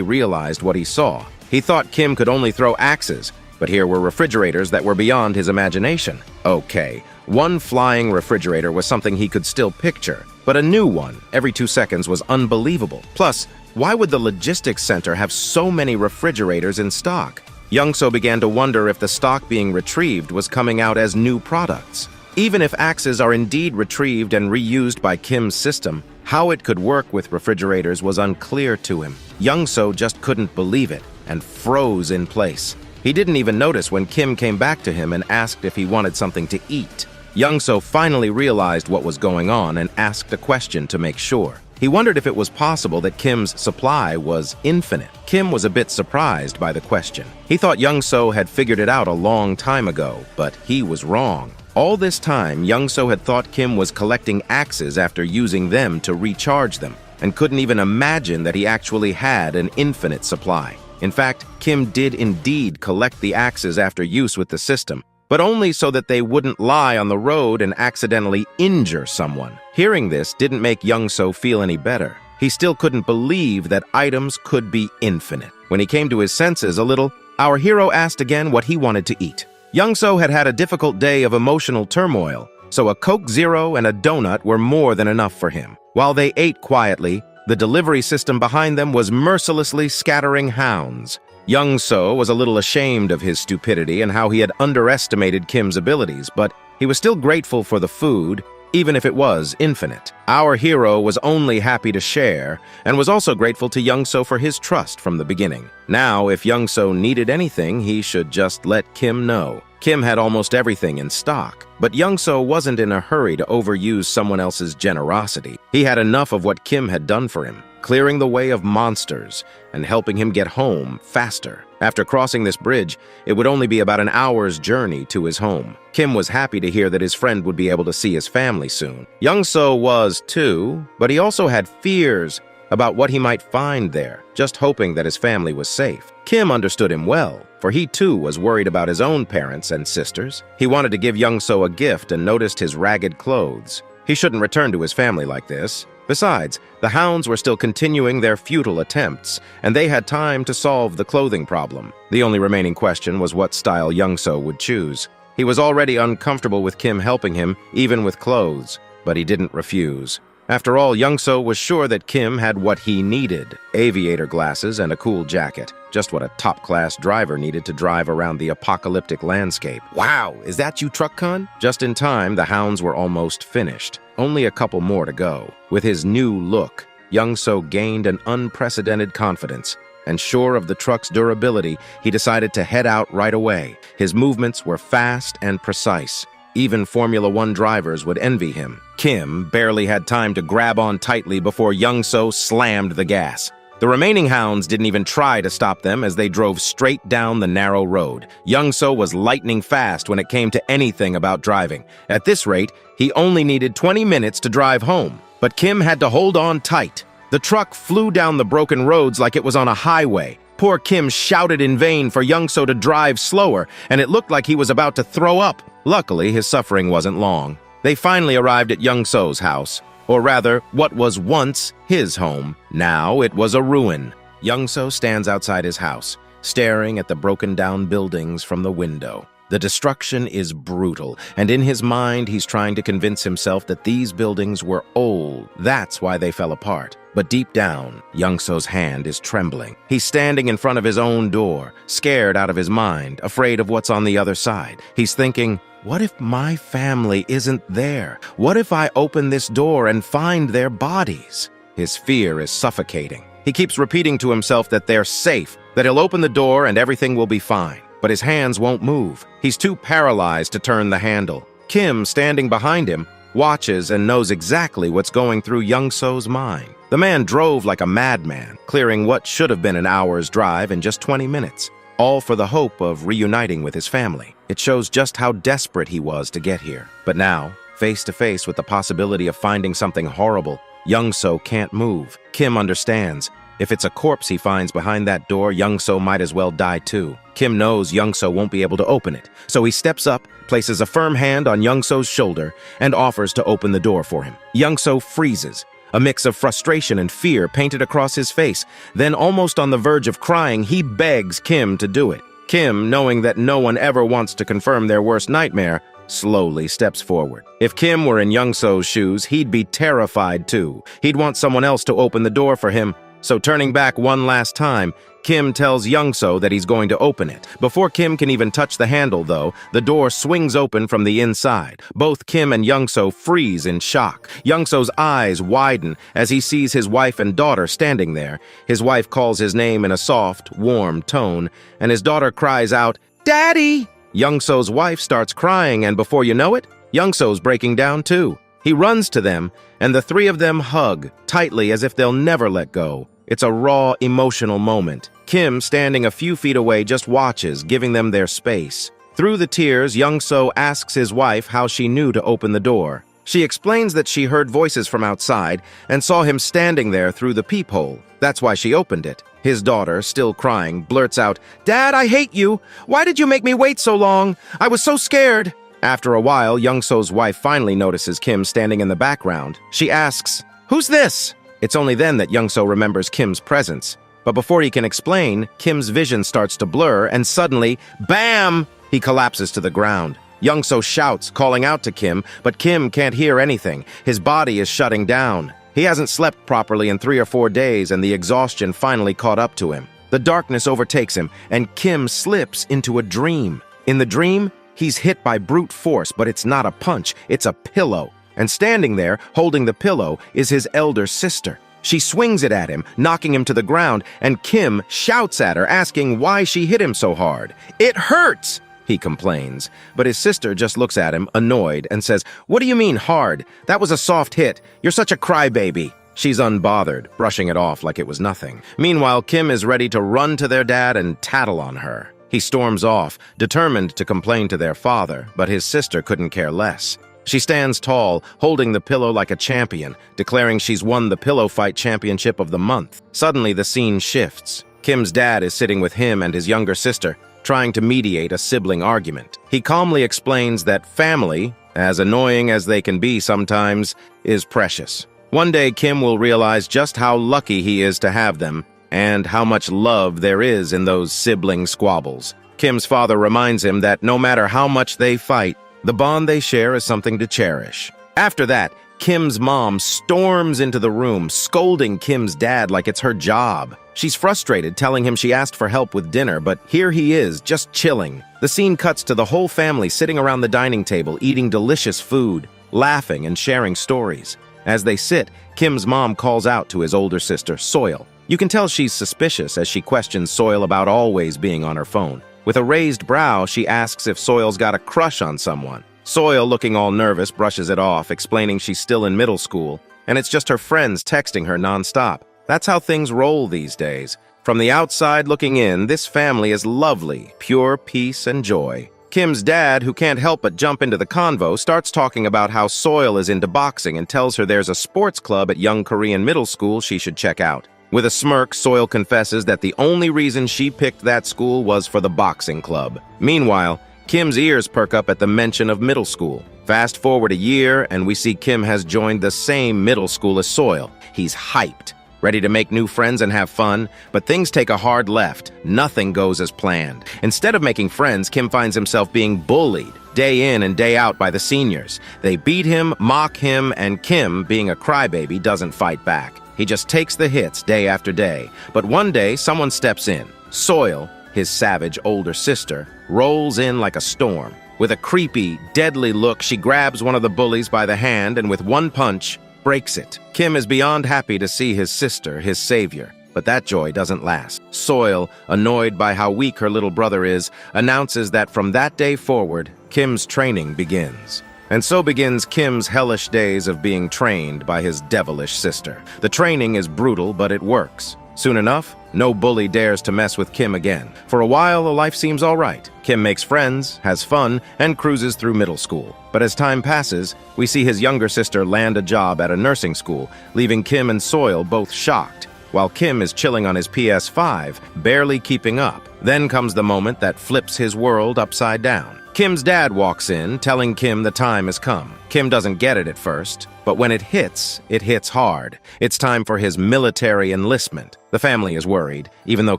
S1: realized what he saw. He thought Kim could only throw axes, but here were refrigerators that were beyond his imagination. Okay, one flying refrigerator was something he could still picture, but a new one every 2 seconds was unbelievable. Plus, why would the logistics center have so many refrigerators in stock? Young-So began to wonder if the stock being retrieved was coming out as new products. Even if axes are indeed retrieved and reused by Kim's system, how it could work with refrigerators was unclear to him. Young-So just couldn't believe it and froze in place. He didn't even notice when Kim came back to him and asked if he wanted something to eat. Young-So finally realized what was going on and asked a question to make sure. He wondered if it was possible that Kim's supply was infinite. Kim was a bit surprised by the question. He thought Young-So had figured it out a long time ago, but he was wrong. All this time, Young-So had thought Kim was collecting axes after using them to recharge them, and couldn't even imagine that he actually had an infinite supply. In fact, Kim did indeed collect the axes after use with the system, but only so that they wouldn't lie on the road and accidentally injure someone. Hearing this didn't make Young-So feel any better. He still couldn't believe that items could be infinite. When he came to his senses a little, our hero asked again what he wanted to eat. Young-So had had a difficult day of emotional turmoil, so a Coke Zero and a donut were more than enough for him. While they ate quietly, the delivery system behind them was mercilessly scattering hounds. Young-So was a little ashamed of his stupidity and how he had underestimated Kim's abilities, but he was still grateful for the food, even if it was infinite. Our hero was only happy to share, and was also grateful to Young-So for his trust from the beginning. Now, if Young-So needed anything, he should just let Kim know. Kim had almost everything in stock, but Young-So wasn't in a hurry to overuse someone else's generosity. He had enough of what Kim had done for him, clearing the way of monsters and helping him get home faster. After crossing this bridge, it would only be about an hour's journey to his home. Kim was happy to hear that his friend would be able to see his family soon. Young-So was too, but he also had fears about what he might find there, just hoping that his family was safe. Kim understood him well, for he too was worried about his own parents and sisters. He wanted to give Young-So a gift and noticed his ragged clothes. He shouldn't return to his family like this. Besides, the hounds were still continuing their futile attempts, and they had time to solve the clothing problem. The only remaining question was what style Young-So would choose. He was already uncomfortable with Kim helping him, even with clothes, but he didn't refuse. After all, Young-So was sure that Kim had what he needed: aviator glasses and a cool jacket. Just what a top-class driver needed to drive around the apocalyptic landscape. Wow, is that you, TruckCon? Just in time, the hounds were almost finished. Only a couple more to go. With his new look, Young-So gained an unprecedented confidence, and sure of the truck's durability, he decided to head out right away. His movements were fast and precise. Even Formula One drivers would envy him. Kim barely had time to grab on tightly before Young-So slammed the gas. The remaining hounds didn't even try to stop them as they drove straight down the narrow road. Young-So was lightning fast when it came to anything about driving. At this rate, he only needed 20 minutes to drive home. But Kim had to hold on tight. The truck flew down the broken roads like it was on a highway. Poor Kim shouted in vain for Young-So to drive slower, and it looked like he was about to throw up. Luckily, his suffering wasn't long. They finally arrived at Young-So's house. Or rather, what was once his home. Now it was a ruin. Young-So stands outside his house, staring at the broken-down buildings from the window. The destruction is brutal, and in his mind he's trying to convince himself that these buildings were old. That's why they fell apart. But deep down, Young-So's hand is trembling. He's standing in front of his own door, scared out of his mind, afraid of what's on the other side. He's thinking, what if my family isn't there? What if I open this door and find their bodies? His fear is suffocating. He keeps repeating to himself that they're safe, that he'll open the door and everything will be fine. But his hands won't move. He's too paralyzed to turn the handle. Kim, standing behind him, watches and knows exactly what's going through Young-So's mind. The man drove like a madman, clearing what should have been an hour's drive in just 20 minutes, all for the hope of reuniting with his family. It shows just how desperate he was to get here. But now, face to face with the possibility of finding something horrible, Young-so can't move. Kim understands. If it's a corpse he finds behind that door, Young-so might as well die too. Kim knows Young-so won't be able to open it, so he steps up, places a firm hand on Young-so's shoulder, and offers to open the door for him. Young-so freezes, a mix of frustration and fear painted across his face. Then, almost on the verge of crying, he begs Kim to do it. Kim, knowing that no one ever wants to confirm their worst nightmare, slowly steps forward. If Kim were in Young-so's shoes, he'd be terrified too. He'd want someone else to open the door for him. So turning back one last time, Kim tells Young-so that he's going to open it. Before Kim can even touch the handle, though, the door swings open from the inside. Both Kim and Young-so freeze in shock. Young-so's eyes widen as he sees his wife and daughter standing there. His wife calls his name in a soft, warm tone, and his daughter cries out, "Daddy!" Young-so's wife starts crying, and before you know it, Young-so's breaking down too. He runs to them, and the three of them hug, tightly as if they'll never let go. It's a raw, emotional moment. Kim, standing a few feet away, just watches, giving them their space. Through the tears, Young-so asks his wife how she knew to open the door. She explains that she heard voices from outside and saw him standing there through the peephole. That's why she opened it. His daughter, still crying, blurts out, "Dad, I hate you! Why did you make me wait so long? I was so scared!" After a while, Young-so's wife finally notices Kim standing in the background. She asks, "Who's this?" It's only then that Young-so remembers Kim's presence. But before he can explain, Kim's vision starts to blur, and suddenly, bam! He collapses to the ground. Young-so shouts, calling out to Kim, but Kim can't hear anything. His body is shutting down. He hasn't slept properly in 3 or 4 days, and the exhaustion finally caught up to him. The darkness overtakes him, and Kim slips into a dream. In the dream, he's hit by brute force, but it's not a punch, it's a pillow. And standing there, holding the pillow, is his elder sister. She swings it at him, knocking him to the ground, and Kim shouts at her, asking why she hit him so hard. "It hurts!" he complains. But his sister just looks at him, annoyed, and says, "What do you mean hard? That was a soft hit. You're such a crybaby." She's unbothered, brushing it off like it was nothing. Meanwhile, Kim is ready to run to their dad and tattle on her. He storms off, determined to complain to their father, but his sister couldn't care less. She stands tall, holding the pillow like a champion, declaring she's won the pillow fight championship of the month. Suddenly, the scene shifts. Kim's dad is sitting with him and his younger sister, trying to mediate a sibling argument. He calmly explains that family, as annoying as they can be sometimes, is precious. One day, Kim will realize just how lucky he is to have them, and how much love there is in those sibling squabbles. Kim's father reminds him that no matter how much they fight, the bond they share is something to cherish. After that, Kim's mom storms into the room, scolding Kim's dad like it's her job. She's frustrated, telling him she asked for help with dinner, but here he is, just chilling. The scene cuts to the whole family sitting around the dining table, eating delicious food, laughing and sharing stories. As they sit, Kim's mom calls out to his older sister, Soil. You can tell she's suspicious as she questions Soil about always being on her phone. With a raised brow, she asks if Soil's got a crush on someone. Soil, looking all nervous, brushes it off, explaining she's still in middle school, and it's just her friends texting her nonstop. That's how things roll these days. From the outside looking in, this family is lovely, pure peace and joy. Kim's dad, who can't help but jump into the convo, starts talking about how Soil is into boxing and tells her there's a sports club at Young Korean Middle School she should check out. With a smirk, Soil confesses that the only reason she picked that school was for the boxing club. Meanwhile, Kim's ears perk up at the mention of middle school. Fast forward a year, and we see Kim has joined the same middle school as Soil. He's hyped, ready to make new friends and have fun, but things take a hard left. Nothing goes as planned. Instead of making friends, Kim finds himself being bullied day in and day out by the seniors. They beat him, mock him, and Kim, being a crybaby, doesn't fight back. He just takes the hits day after day. But one day, someone steps in. Soil, his savage older sister, rolls in like a storm. With a creepy, deadly look, she grabs one of the bullies by the hand and with one punch, breaks it. Kim is beyond happy to see his sister, his savior. But that joy doesn't last. Soil, annoyed by how weak her little brother is, announces that from that day forward, Kim's training begins. And so begins Kim's hellish days of being trained by his devilish sister. The training is brutal, but it works. Soon enough, no bully dares to mess with Kim again. For a while, the life seems all right. Kim makes friends, has fun, and cruises through middle school. But as time passes, we see his younger sister land a job at a nursing school, leaving Kim and Soil both shocked, while Kim is chilling on his PS5, barely keeping up. Then comes the moment that flips his world upside down. Kim's dad walks in, telling Kim the time has come. Kim doesn't get it at first, but when it hits hard. It's time for his military enlistment. The family is worried, even though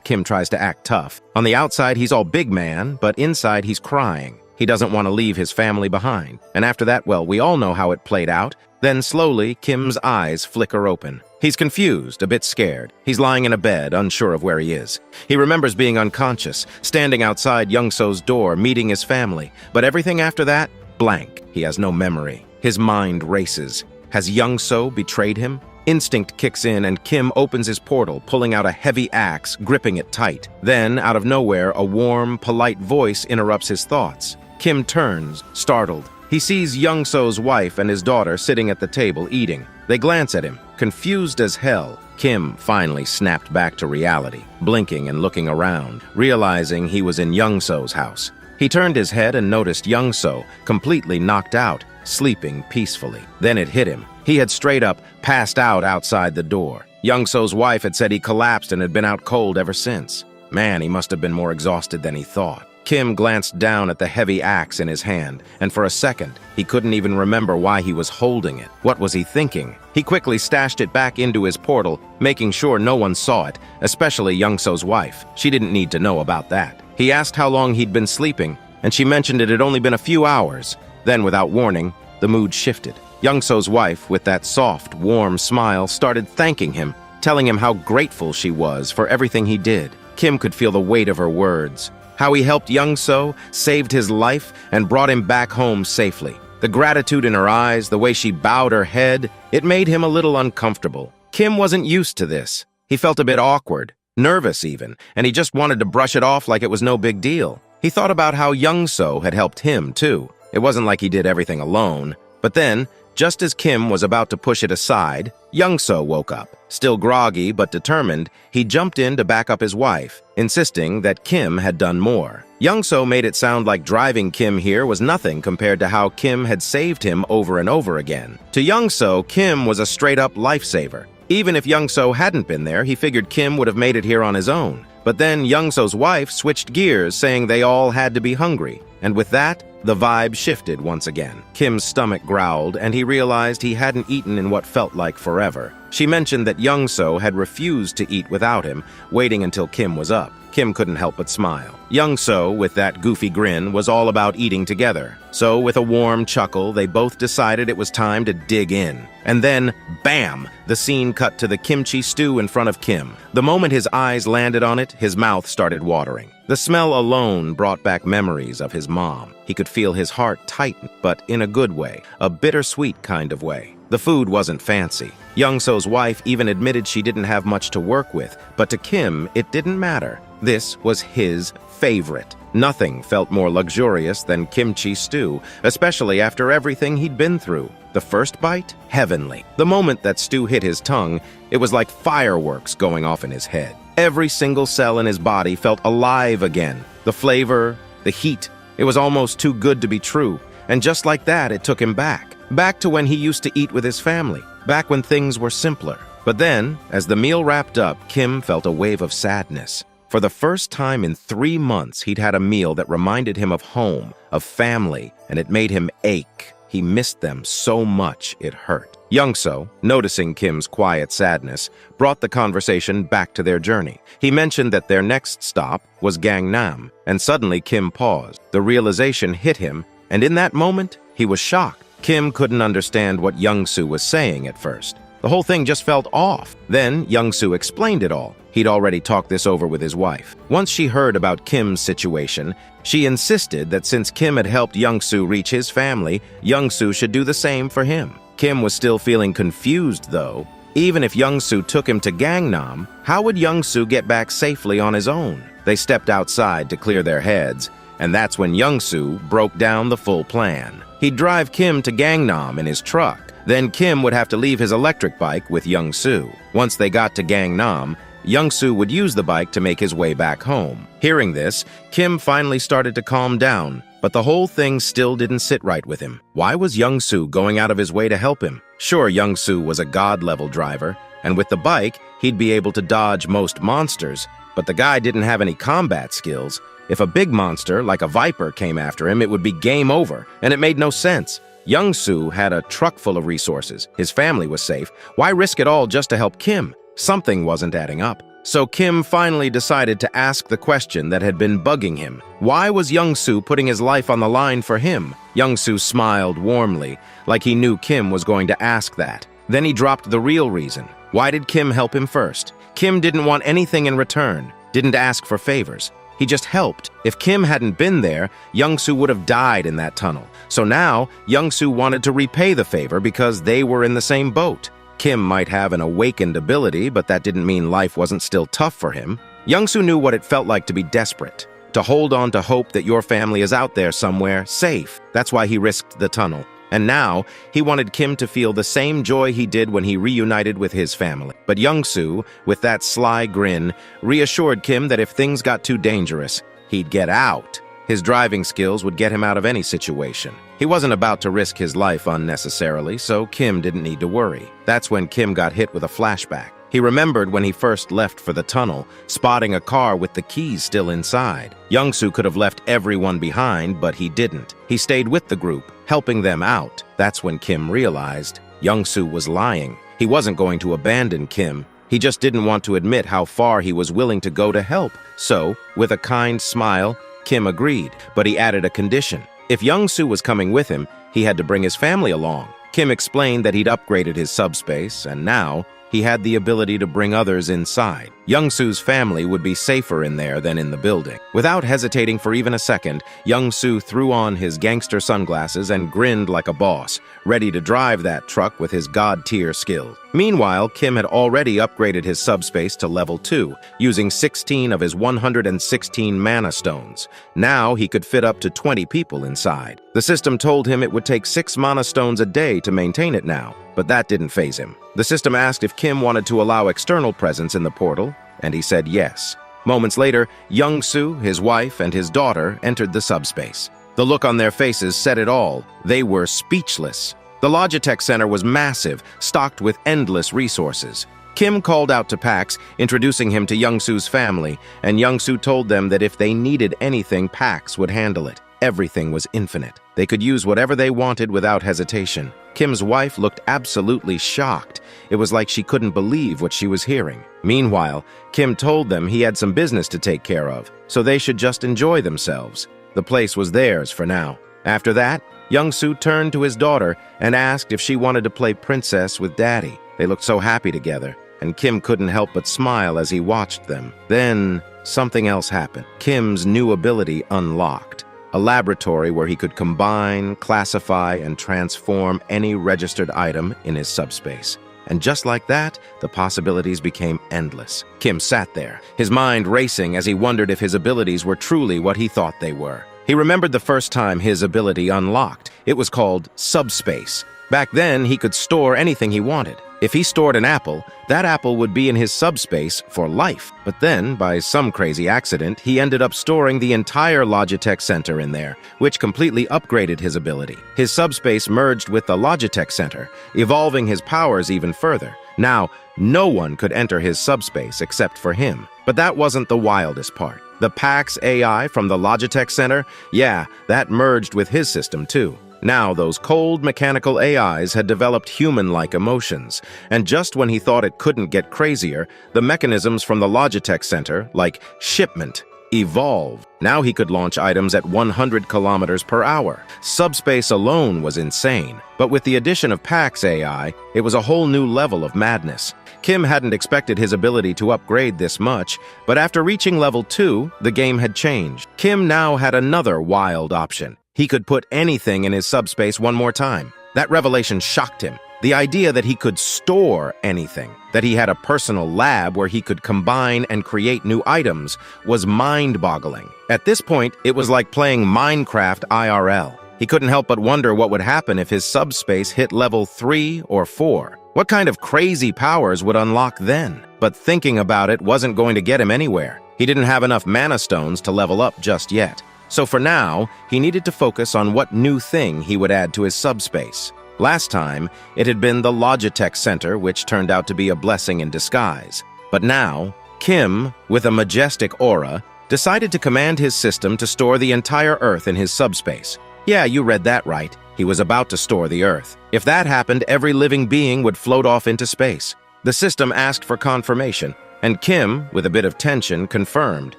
S1: Kim tries to act tough. On the outside, he's all big man, but inside he's crying. He doesn't want to leave his family behind. And after that, well, we all know how it played out. Then slowly, Kim's eyes flicker open. He's confused, a bit scared. He's lying in a bed, unsure of where he is. He remembers being unconscious, standing outside Young-so's door, meeting his family. But everything after that, blank. He has no memory. His mind races. Has Young-so betrayed him? Instinct kicks in and Kim opens his portal, pulling out a heavy axe, gripping it tight. Then, out of nowhere, a warm, polite voice interrupts his thoughts. Kim turns, startled. He sees Young-so's wife and his daughter sitting at the table eating. They glance at him, confused as hell. Kim finally snapped back to reality, blinking and looking around, realizing he was in Young-so's house. He turned his head and noticed Young-so, completely knocked out, sleeping peacefully. Then it hit him. He had straight up passed out outside the door. Young-so's wife had said he collapsed and had been out cold ever since. Man, he must have been more exhausted than he thought. Kim glanced down at the heavy axe in his hand, and for a second, he couldn't even remember why he was holding it. What was he thinking? He quickly stashed it back into his portal, making sure no one saw it, especially Young-so's wife. She didn't need to know about that. He asked how long he'd been sleeping, and she mentioned it had only been a few hours. Then, without warning, the mood shifted. Young-so's wife, with that soft, warm smile, started thanking him, telling him how grateful she was for everything he did. Kim could feel the weight of her words. How he helped Young-so, saved his life, and brought him back home safely. The gratitude in her eyes, the way she bowed her head, it made him a little uncomfortable. Kim wasn't used to this. He felt a bit awkward, nervous even, and he just wanted to brush it off like it was no big deal. He thought about how Young-so had helped him, too. It wasn't like he did everything alone. But then, just as Kim was about to push it aside, Young-so woke up. Still groggy but determined, he jumped in to back up his wife, insisting that Kim had done more. Young-so made it sound like driving Kim here was nothing compared to how Kim had saved him over and over again. To Young-so, Kim was a straight-up lifesaver. Even if Young-so hadn't been there, he figured Kim would have made it here on his own. But then Young-so's wife switched gears, saying they all had to be hungry. And with that, the vibe shifted once again. Kim's stomach growled, and he realized he hadn't eaten in what felt like forever. She mentioned that Young-so had refused to eat without him, waiting until Kim was up. Kim couldn't help but smile. Young-so, with that goofy grin, was all about eating together. So, with a warm chuckle, they both decided it was time to dig in. And then, bam! The scene cut to the kimchi stew in front of Kim. The moment his eyes landed on it, his mouth started watering. The smell alone brought back memories of his mom. He could feel his heart tighten, but in a good way, a bittersweet kind of way. The food wasn't fancy. Young-so's wife even admitted she didn't have much to work with, but to Kim, it didn't matter. This was his favorite. Nothing felt more luxurious than kimchi stew, especially after everything he'd been through. The first bite? Heavenly. The moment that stew hit his tongue, it was like fireworks going off in his head. Every single cell in his body felt alive again. The flavor, the heat, it was almost too good to be true. And just like that, it took him back. Back to when he used to eat with his family. Back when things were simpler. But then, as the meal wrapped up, Kim felt a wave of sadness. For the first time in 3 months, he'd had a meal that reminded him of home, of family, and it made him ache. He missed them so much it hurt. Young-so, noticing Kim's quiet sadness, brought the conversation back to their journey. He mentioned that their next stop was Gangnam, and suddenly Kim paused. The realization hit him, and in that moment, he was shocked. Kim couldn't understand what Young-so was saying at first. The whole thing just felt off. Then Young-so explained it all. He'd already talked this over with his wife. Once she heard about Kim's situation, she insisted that since Kim had helped Young-so reach his family, Young-so should do the same for him. Kim was still feeling confused, though. Even if Young-so took him to Gangnam, how would Young-so get back safely on his own? They stepped outside to clear their heads, And that's when Young-soo broke down the full plan. He'd drive Kim to Gangnam in his truck. Then Kim would have to leave his electric bike with Young-soo. Once they got to Gangnam, Young-soo would use the bike to make his way back home. Hearing this, Kim finally started to calm down, but the whole thing still didn't sit right with him. Why was Young-soo going out of his way to help him? Sure, Young-soo was a god-level driver, and with the bike, he'd be able to dodge most monsters, but the guy didn't have any combat skills. If a big monster, like a viper, came after him, it would be game over, and it made no sense. Young-soo had a truck full of resources. His family was safe. Why risk it all just to help Kim? Something wasn't adding up. So Kim finally decided to ask the question that had been bugging him. Why was Young-soo putting his life on the line for him? Young-soo smiled warmly, like he knew Kim was going to ask that. Then he dropped the real reason. Why did Kim help him first? Kim didn't want anything in return, didn't ask for favors. He just helped. If Kim hadn't been there, Young-soo would have died in that tunnel. So now, Young-soo wanted to repay the favor because they were in the same boat. Kim might have an awakened ability, but that didn't mean life wasn't still tough for him. Young-soo knew what it felt like to be desperate, to hold on to hope that your family is out there somewhere, safe. That's why he risked the tunnel. And now, he wanted Kim to feel the same joy he did when he reunited with his family. But Young-soo, with that sly grin, reassured Kim that if things got too dangerous, he'd get out. His driving skills would get him out of any situation. He wasn't about to risk his life unnecessarily, so Kim didn't need to worry. That's when Kim got hit with a flashback. He remembered when he first left for the tunnel, spotting a car with the keys still inside. Young-soo could have left everyone behind, but he didn't. He stayed with the group, helping them out. That's when Kim realized Young-soo was lying. He wasn't going to abandon Kim. He just didn't want to admit how far he was willing to go to help. So, with a kind smile, Kim agreed, but he added a condition. If Young-soo was coming with him, he had to bring his family along. Kim explained that he'd upgraded his subspace, and now he had the ability to bring others inside. Young-soo's family would be safer in there than in the building. Without hesitating for even a second, Young-soo threw on his gangster sunglasses and grinned like a boss, ready to drive that truck with his god-tier skill. Meanwhile, Kim had already upgraded his subspace to level 2, using 16 of his 116 mana stones. Now he could fit up to 20 people inside. The system told him it would take 6 mana stones a day to maintain it now, but that didn't faze him. The system asked if Kim wanted to allow external presence in the portal, and he said yes. Moments later, Young-soo, his wife, and his daughter entered the subspace. The look on their faces said it all. They were speechless. The Logitech Center was massive, stocked with endless resources. Kim called out to Pax, introducing him to Young-soo's family, and Young-soo told them that if they needed anything, Pax would handle it. Everything was infinite. They could use whatever they wanted without hesitation. Kim's wife looked absolutely shocked. It was like she couldn't believe what she was hearing. Meanwhile, Kim told them he had some business to take care of, so they should just enjoy themselves. The place was theirs for now. After that, Young-soo turned to his daughter and asked if she wanted to play princess with Daddy. They looked so happy together, and Kim couldn't help but smile as he watched them. Then, something else happened. Kim's new ability unlocked. A laboratory where he could combine, classify, and transform any registered item in his subspace. And just like that, the possibilities became endless. Kim sat there, his mind racing as he wondered if his abilities were truly what he thought they were. He remembered the first time his ability unlocked. It was called Subspace. Back then, he could store anything he wanted. If he stored an apple, that apple would be in his subspace for life. But then, by some crazy accident, he ended up storing the entire Logitech Center in there, which completely upgraded his ability. His subspace merged with the Logitech Center, evolving his powers even further. Now, no one could enter his subspace except for him. But that wasn't the wildest part. The Pax AI from the Logitech Center, yeah, that merged with his system too. Now, those cold mechanical AIs had developed human-like emotions, and just when he thought it couldn't get crazier, the mechanisms from the Logitech Center, like shipment, evolved. Now he could launch items at 100 kilometers per hour. Subspace alone was insane, but with the addition of Pax AI, it was a whole new level of madness. Kim hadn't expected his ability to upgrade this much, but after reaching level 2, the game had changed. Kim now had another wild option. He could put anything in his subspace one more time. That revelation shocked him. The idea that he could store anything, that he had a personal lab where he could combine and create new items, was mind-boggling. At this point, it was like playing Minecraft IRL. He couldn't help but wonder what would happen if his subspace hit level 3 or 4. What kind of crazy powers would unlock then? But thinking about it wasn't going to get him anywhere. He didn't have enough mana stones to level up just yet. So for now, he needed to focus on what new thing he would add to his subspace. Last time, it had been the Logitech Center, which turned out to be a blessing in disguise. But now, Kim, with a majestic aura, decided to command his system to store the entire Earth in his subspace. Yeah, you read that right. He was about to store the Earth. If that happened, every living being would float off into space. The system asked for confirmation, and Kim, with a bit of tension, confirmed.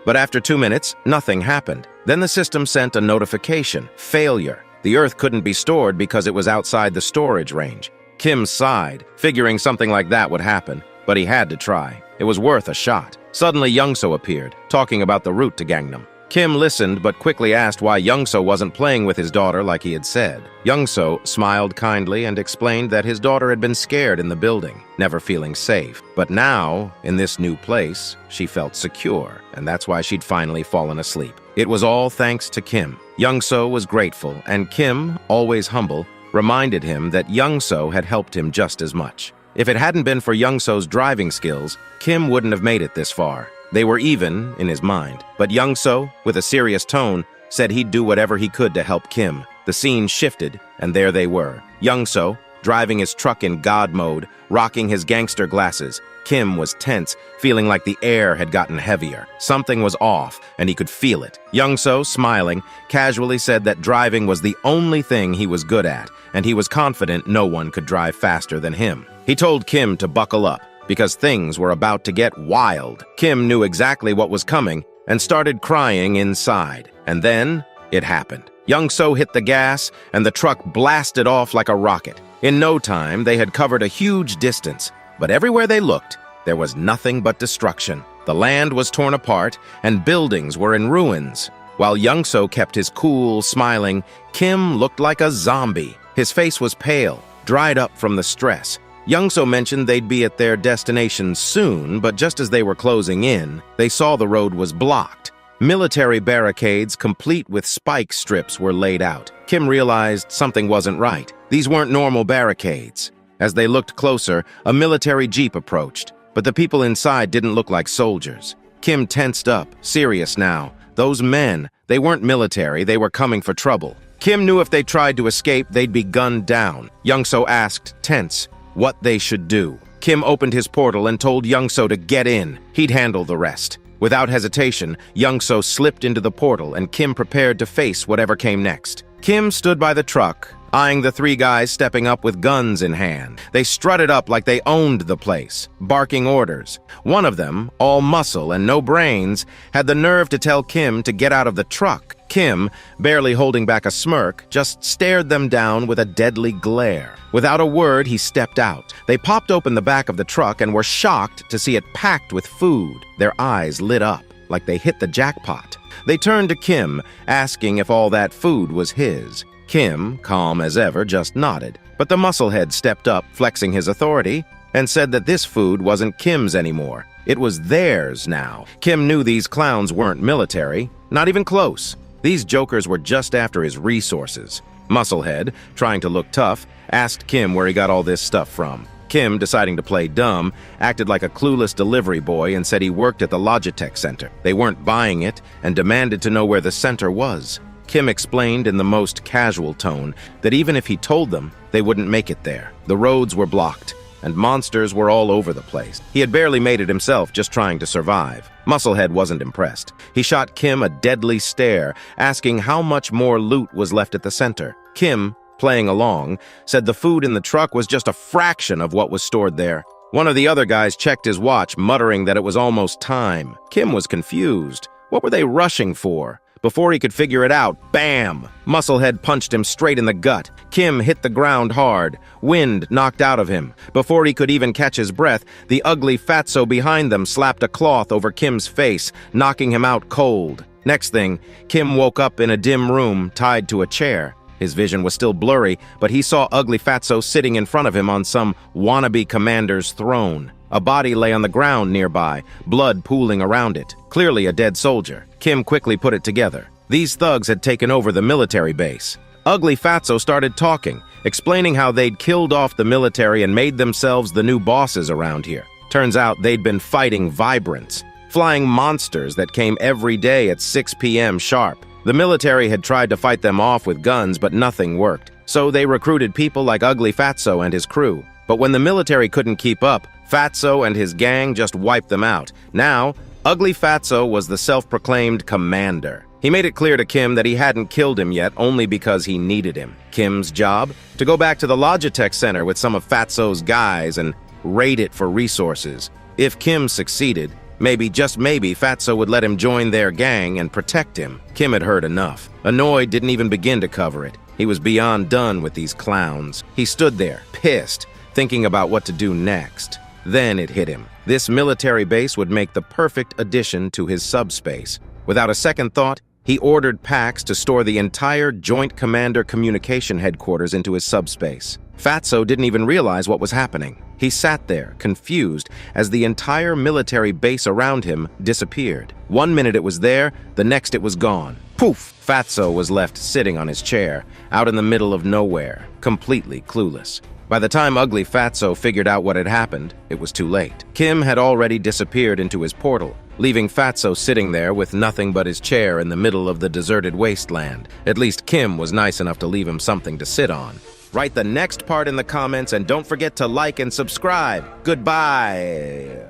S1: But after 2 minutes, nothing happened. Then the system sent a notification: failure. The Earth couldn't be stored because it was outside the storage range. Kim sighed, figuring something like that would happen, but he had to try. It was worth a shot. Suddenly, Youngso appeared, talking about the route to Gangnam. Kim listened, but quickly asked why Youngso wasn't playing with his daughter like he had said. Youngso smiled kindly and explained that his daughter had been scared in the building, never feeling safe. But now, in this new place, she felt secure, and that's why she'd finally fallen asleep. It was all thanks to Kim. Youngso was grateful, and Kim, always humble, reminded him that Youngso had helped him just as much. If it hadn't been for Youngso's driving skills, Kim wouldn't have made it this far. They were even in his mind. But Youngso, with a serious tone, said he'd do whatever he could to help Kim. The scene shifted, and there they were. Youngso, driving his truck in God mode, rocking his gangster glasses. Kim was tense, feeling like the air had gotten heavier. Something was off, and he could feel it. Youngso, smiling, casually said that driving was the only thing he was good at, and he was confident no one could drive faster than him. He told Kim to buckle up, because things were about to get wild. Kim knew exactly what was coming and started crying inside. And then it happened. Youngso hit the gas, and the truck blasted off like a rocket. In no time, they had covered a huge distance, but everywhere they looked, there was nothing but destruction. The land was torn apart, and buildings were in ruins. While Youngso kept his cool, smiling, Kim looked like a zombie. His face was pale, dried up from the stress. Youngso mentioned they'd be at their destination soon, but just as they were closing in, they saw the road was blocked. Military barricades, complete with spike strips, were laid out. Kim realized something wasn't right. These weren't normal barricades. As they looked closer, a military jeep approached, but the people inside didn't look like soldiers. Kim tensed up, serious now. Those men, they weren't military, they were coming for trouble. Kim knew if they tried to escape, they'd be gunned down. Youngso asked, tense, what they should do. Kim opened his portal and told Youngso to get in. He'd handle the rest. Without hesitation, Youngso slipped into the portal, and Kim prepared to face whatever came next. Kim stood by the truck, eyeing the 3 guys stepping up with guns in hand. They strutted up like they owned the place, barking orders. One of them, all muscle and no brains, had the nerve to tell Kim to get out of the truck. Kim, barely holding back a smirk, just stared them down with a deadly glare. Without a word, he stepped out. They popped open the back of the truck and were shocked to see it packed with food. Their eyes lit up, like they hit the jackpot. They turned to Kim, asking if all that food was his. Kim, calm as ever, just nodded. But the musclehead stepped up, flexing his authority, and said that this food wasn't Kim's anymore. It was theirs now. Kim knew these clowns weren't military, not even close. These jokers were just after his resources. Musclehead, trying to look tough, asked Kim where he got all this stuff from. Kim, deciding to play dumb, acted like a clueless delivery boy and said he worked at the Logitech Center. They weren't buying it and demanded to know where the center was. Kim explained in the most casual tone that even if he told them, they wouldn't make it there. The roads were blocked, and monsters were all over the place. He had barely made it himself, just trying to survive. Musclehead wasn't impressed. He shot Kim a deadly stare, asking how much more loot was left at the center. Kim, playing along, said the food in the truck was just a fraction of what was stored there. One of the other guys checked his watch, muttering that it was almost time. Kim was confused. What were they rushing for? Before he could figure it out, bam! Musclehead punched him straight in the gut. Kim hit the ground hard. Wind knocked out of him. Before he could even catch his breath, the ugly fatso behind them slapped a cloth over Kim's face, knocking him out cold. Next thing, Kim woke up in a dim room, tied to a chair. His vision was still blurry, but he saw Ugly Fatso sitting in front of him on some wannabe commander's throne. A body lay on the ground nearby, blood pooling around it. Clearly a dead soldier. Kim quickly put it together. These thugs had taken over the military base. Ugly Fatso started talking, explaining how they'd killed off the military and made themselves the new bosses around here. Turns out they'd been fighting Vibrants, flying monsters that came every day at 6 p.m. sharp. The military had tried to fight them off with guns, but nothing worked. So they recruited people like Ugly Fatso and his crew. But when the military couldn't keep up, Fatso and his gang just wiped them out. Now, Ugly Fatso was the self-proclaimed commander. He made it clear to Kim that he hadn't killed him yet only because he needed him. Kim's job? To go back to the Logitech Center with some of Fatso's guys and raid it for resources. If Kim succeeded, maybe, just maybe, Fatso would let him join their gang and protect him. Kim had heard enough. Annoyed didn't even begin to cover it. He was beyond done with these clowns. He stood there, pissed, thinking about what to do next. Then it hit him. This military base would make the perfect addition to his subspace. Without a second thought, he ordered Pax to store the entire Joint Commander Communication Headquarters into his subspace. Fatso didn't even realize what was happening. He sat there, confused, as the entire military base around him disappeared. 1 minute it was there, the next it was gone. Poof! Fatso was left sitting on his chair, out in the middle of nowhere, completely clueless. By the time Ugly Fatso figured out what had happened, it was too late. Kim had already disappeared into his portal, leaving Fatso sitting there with nothing but his chair in the middle of the deserted wasteland. At least Kim was nice enough to leave him something to sit on. Write the next part in the comments and don't forget to like and subscribe. Goodbye!